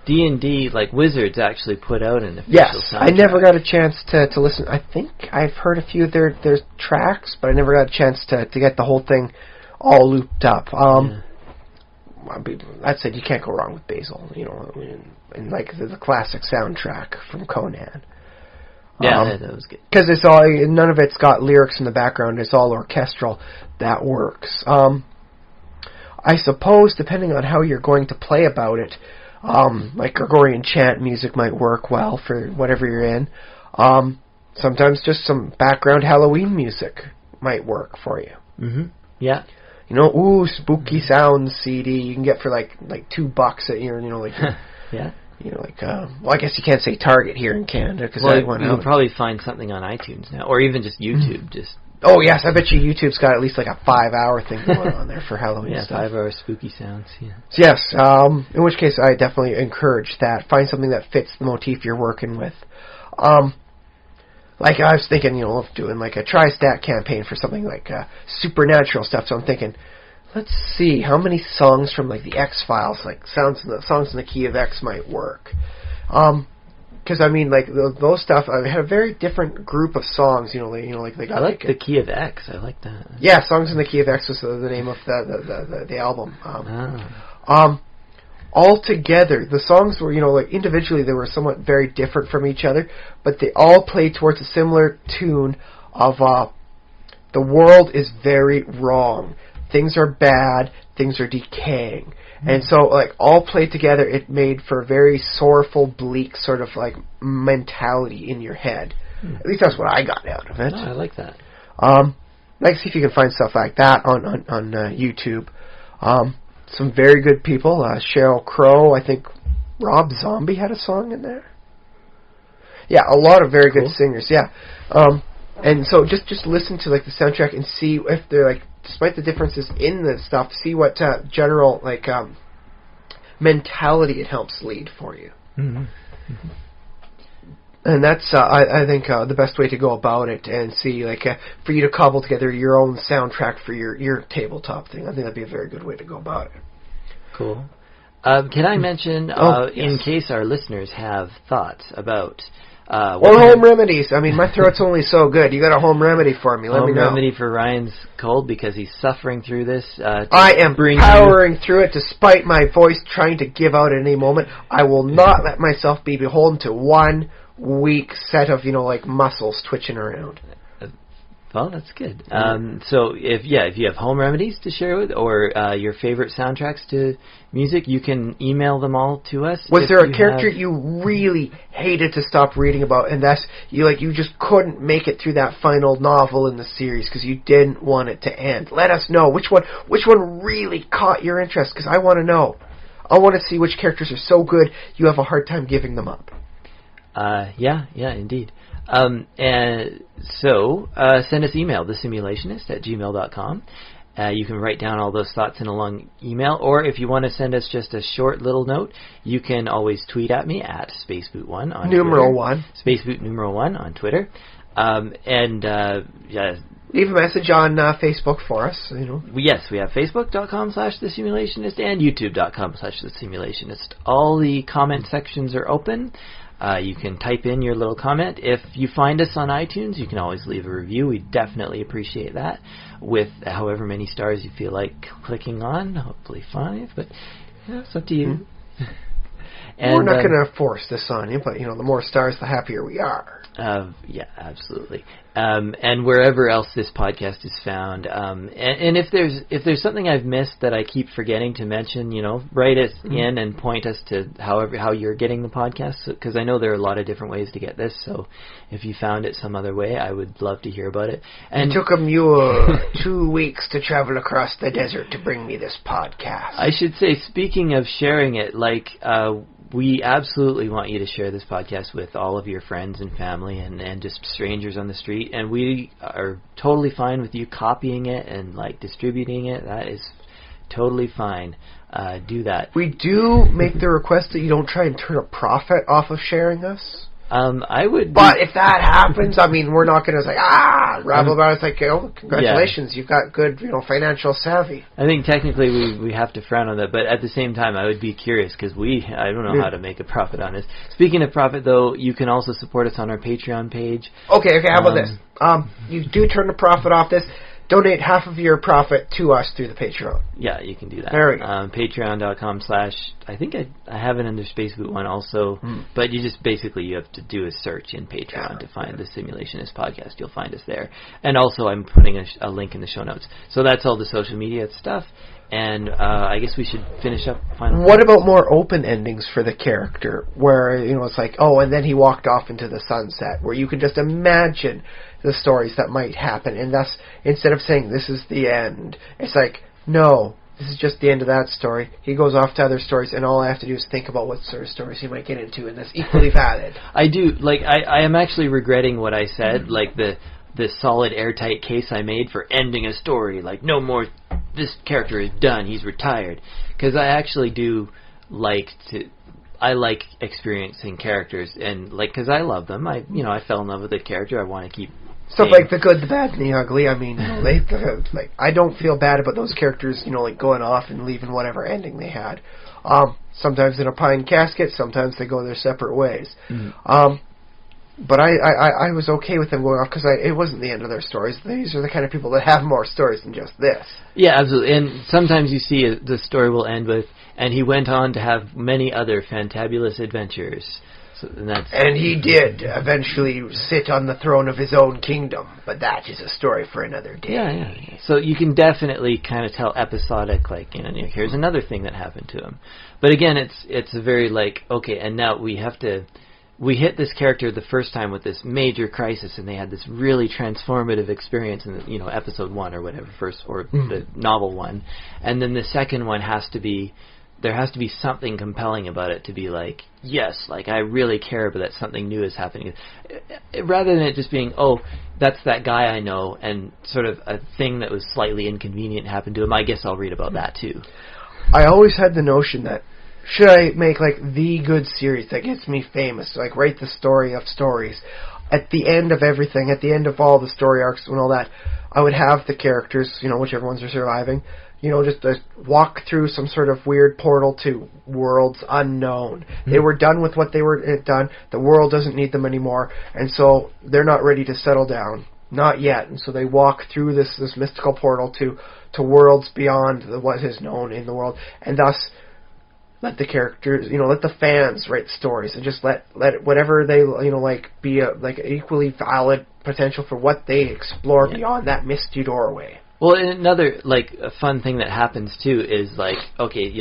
D&D like Wizards actually put out an official soundtrack. I never got a chance to listen. I think I've heard a few of their tracks, but I never got a chance to get the whole thing all looped up. That said, you can't go wrong with Basil, and like the classic soundtrack from Conan. Yeah, that was good. Because none of it's got lyrics in the background. It's all orchestral. That works. I suppose, depending on how you're going to play about it, like Gregorian chant music might work well for whatever you're in. Sometimes just some background Halloween music might work for you. Mm-hmm. Yeah. Spooky sounds CD you can get for like $2 at your, yeah. Well, I guess you can't say Target here in Canada because you'll probably find something on iTunes now, or even just YouTube. Oh yes, I bet you YouTube's got at least like a 5-hour thing going on there for Halloween stuff. 5-hour spooky sounds. Yeah. Yes. In which case, I definitely encourage that. Find something that fits the motif you're working with. Like I was thinking, of doing like a tri-stat campaign for something like supernatural stuff. So I'm thinking, let's see how many songs from like the X-Files, like songs in the key of X might work. Because I mean, like those stuff, I had a very different group of songs. Like they got. I like the key of X. I like that. Yeah, songs in the key of X was the name of the album. All together, the songs were, like individually they were somewhat very different from each other, but they all played towards a similar tune of the world is very wrong. Things are bad. Things are decaying. And so, like, all played together, it made for a very sorrowful, bleak sort of, like, mentality in your head. At least that's what I got out of it. Oh, I like that. Like, see if you can find stuff like that on YouTube. Some very good people. Sheryl Crow, I think Rob Zombie had a song in there. Yeah, a lot of very good singers, yeah. And so just listen to, like, the soundtrack and see if they're, like, despite the differences in the stuff, see what general like mentality it helps lead for you. Mm-hmm. Mm-hmm. And that's I think the best way to go about it, and see like for you to cobble together your own soundtrack for your tabletop thing. I think that'd be a very good way to go about it. Cool. Can I mention in case our listeners have thoughts about or home remedies. I mean, my throat's only so good. You got a home remedy for me? Let me know. Home remedy for Ryan's cold because he's suffering through this. I am powering through it despite my voice trying to give out at any moment. I will not let myself be beholden to one weak set of like muscles twitching around. Well, that's good. So if you have home remedies to share with, or your favorite soundtracks to music, you can email them all to us. Was there a character you really hated to stop reading about, and that's you just couldn't make it through that final novel in the series because you didn't want it to end? Let us know which one really caught your interest, because I want to know. I want to see which characters are so good you have a hard time giving them up. Yeah, indeed. And so send us email, thesimulationist@gmail.com, You can write down all those thoughts in a long email, or if you want to send us just a short little note, you can always tweet at me at Spaceboot1 on numeral Twitter. 1. Spaceboot numeral 1 on Twitter. Leave a message on Facebook for us. Yes, we have Facebook.com/TheSimulationist and YouTube.com/TheSimulationist. All the comment sections are open. You can type in your little comment. If you find us on iTunes, you can always leave a review. We definitely appreciate that, with however many stars you feel like clicking on. Hopefully 5, but it's up to you. Mm-hmm. And, we're not going to force this on you, but the more stars, the happier we are. Yeah, absolutely. And wherever else this podcast is found, and if there's something I've missed that I keep forgetting to mention, write it in and point us to how you're getting the podcast, because I know there are a lot of different ways to get this. So if you found it some other way, I would love to hear about it. And it took a mule 2 weeks to travel across the desert to bring me this podcast. I should say, speaking of sharing it, we absolutely want you to share this podcast with all of your friends and family and just strangers on the street. And we are totally fine with you copying it and distributing it. That is totally fine. Do that. We do make the request that you don't try and turn a profit off of sharing us. I would. But if that happens, we're not going to say, rabble about it. It's congratulations, you've got good, financial savvy. I think technically we have to frown on that, but at the same time, I would be curious, because I don't know how to make a profit on this. Speaking of profit, though, you can also support us on our Patreon page. Okay, how about this? You do turn a profit off this. Donate half of your profit to us through the Patreon. Yeah, you can do that. There we go. Patreon.com/ I think I have it under Spaceboot 1 also, but you just basically you have to do a search in Patreon to find the Simulationist podcast. You'll find us there. And also I'm putting a link in the show notes. So that's all the social media stuff. And I guess we should finish up. What about more open endings for the character, where it's and then he walked off into the sunset, where you can just imagine the stories that might happen, and thus instead of saying this is the end, it's no, this is just the end of that story. He goes off to other stories, and all I have to do is think about what sort of stories he might get into, and that's equally valid. I do I am actually regretting what I said, the solid airtight case I made for ending a story, no more. This character is done. He's retired. Because I actually do I like experiencing characters, and because I love them. I fell in love with the character. I want to keep stuff like the good, the bad, and the ugly. I don't feel bad about those characters. Going off and leaving whatever ending they had. Sometimes in a pine casket. Sometimes they go their separate ways. But I was okay with them going off, because it wasn't the end of their stories. These are the kind of people that have more stories than just this. Yeah, absolutely. And sometimes you see the story will end with, and he went on to have many other fantabulous adventures. And he did eventually sit on the throne of his own kingdom, but that is a story for another day. Yeah. So you can definitely kind of tell episodic, here's another thing that happened to him. But again, it's a very okay, and now we hit this character the first time with this major crisis, and they had this really transformative experience in episode 1 or whatever, the novel 1, and then the second one there has to be something compelling about it to be yes, I really care about that something new is happening, rather than it just being, that's that guy I know, and sort of a thing that was slightly inconvenient happened to him. I guess I'll read about that too. I always had the notion that should I make the good series that gets me famous, write the story of stories, at the end of everything, at the end of all the story arcs and all that, I would have the characters, whichever ones are surviving, just walk through some sort of weird portal to worlds unknown. They were done with what they were done. The world doesn't need them anymore, and so they're not ready to settle down. Not yet. And so they walk through this mystical portal to worlds beyond what is known in the world, and thus let the characters, let the fans write stories, and just let whatever they, be a equally valid potential for what they explore beyond that misty doorway. Well, another, a fun thing that happens, too, is, okay,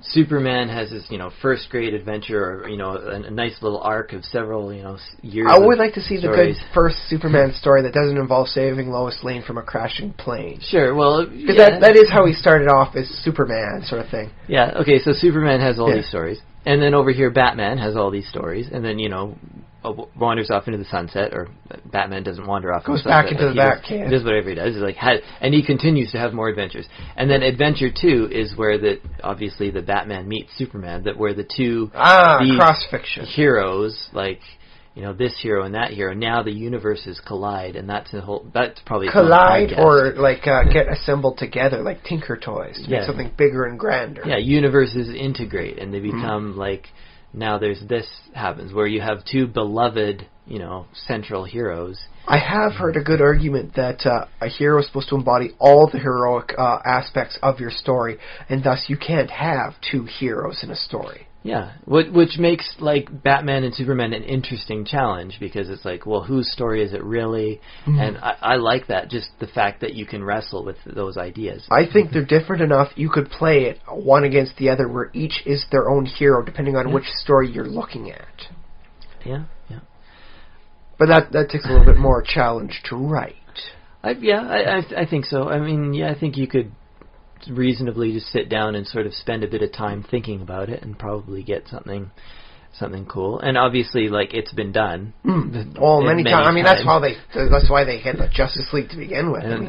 Superman has this, first grade adventure, or, a nice little arc of several, years. I would like to see stories. The good first Superman story that doesn't involve saving Lois Lane from a crashing plane. Sure, well, because that is how he started off, as Superman sort of thing. Yeah, okay, so Superman has all these stories, and then over here Batman has all these stories, and then, wanders off into the sunset, or Batman doesn't wander off. Goes back into the Batcave. He does whatever he does. He's like, and he continues to have more adventures. And then Adventure 2 is where obviously the Batman meets Superman, where the two cross-fiction heroes, like, this hero and that hero, now the universes collide, and that's probably collide or like get assembled together like Tinker Toys to make something bigger and grander. Yeah, universes integrate and they become like, now this happens where you have two beloved, central heroes. I have heard a good argument that a hero is supposed to embody all the heroic aspects of your story, and thus you can't have two heroes in a story. Yeah, which makes like Batman and Superman an interesting challenge, because it's like, well, whose story is it really? Mm-hmm. And I like that, just the fact that you can wrestle with those ideas. I think they're different enough you could play it one against the other, where each is their own hero depending on which story you're looking at. Yeah. But that takes a little bit more challenge to write. I think so. I mean, I think you could reasonably just sit down and sort of spend a bit of time thinking about it and probably get something cool. And obviously, like, it's been done. Many times. I mean, that's why they had the Justice League to begin with. And,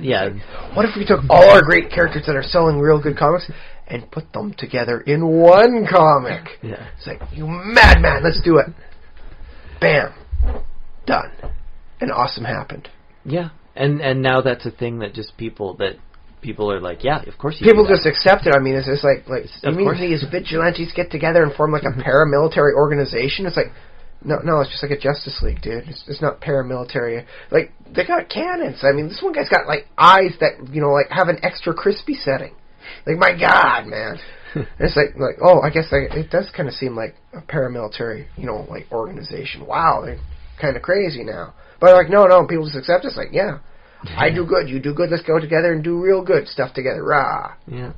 what if we took all our great characters that are selling real good comics and put them together in one comic? Yeah. It's like, you madman, let's do it. Bam. Done. And awesome happened. Yeah. And now that's a thing that just people are like, yeah, of course you people do that. just accept it. I mean, it's just like you mean these vigilantes get together and form like a paramilitary organization? It's like, no, it's just like a Justice League, dude. It's not paramilitary. Like, they got cannons. I mean, this one guy's got like eyes that, like have an extra crispy setting. Like, my God, man. It's like, oh, I guess it does kind of seem like a paramilitary, like organization. Wow, they're kind of crazy now. But like, no, people just accept it. It's like, yeah. I do good, you do good, let's go together and do real good stuff together. Rah. Yeah.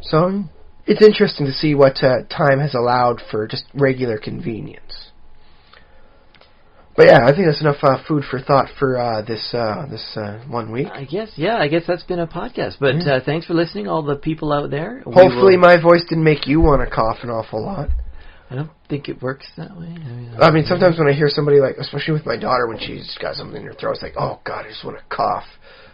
So, it's interesting to see what time has allowed for just regular convenience. But yeah, I think that's enough food for thought for this 1 week. I guess that's been a podcast. But thanks for listening, all the people out there. Hopefully my voice didn't make you want to cough an awful lot. I don't think it works that way. I mean, sometimes when I hear somebody, like, especially with my daughter, when she's got something in her throat, it's like, oh, God, I just want to cough.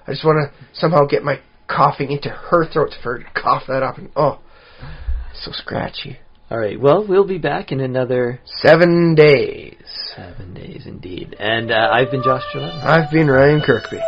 I just want to somehow get my coughing into her throat for her to cough that up. And, it's so scratchy. All right, well, we'll be back in another 7 days. 7 days, indeed. And I've been Josh Gillette. I've been Ryan Kirkby.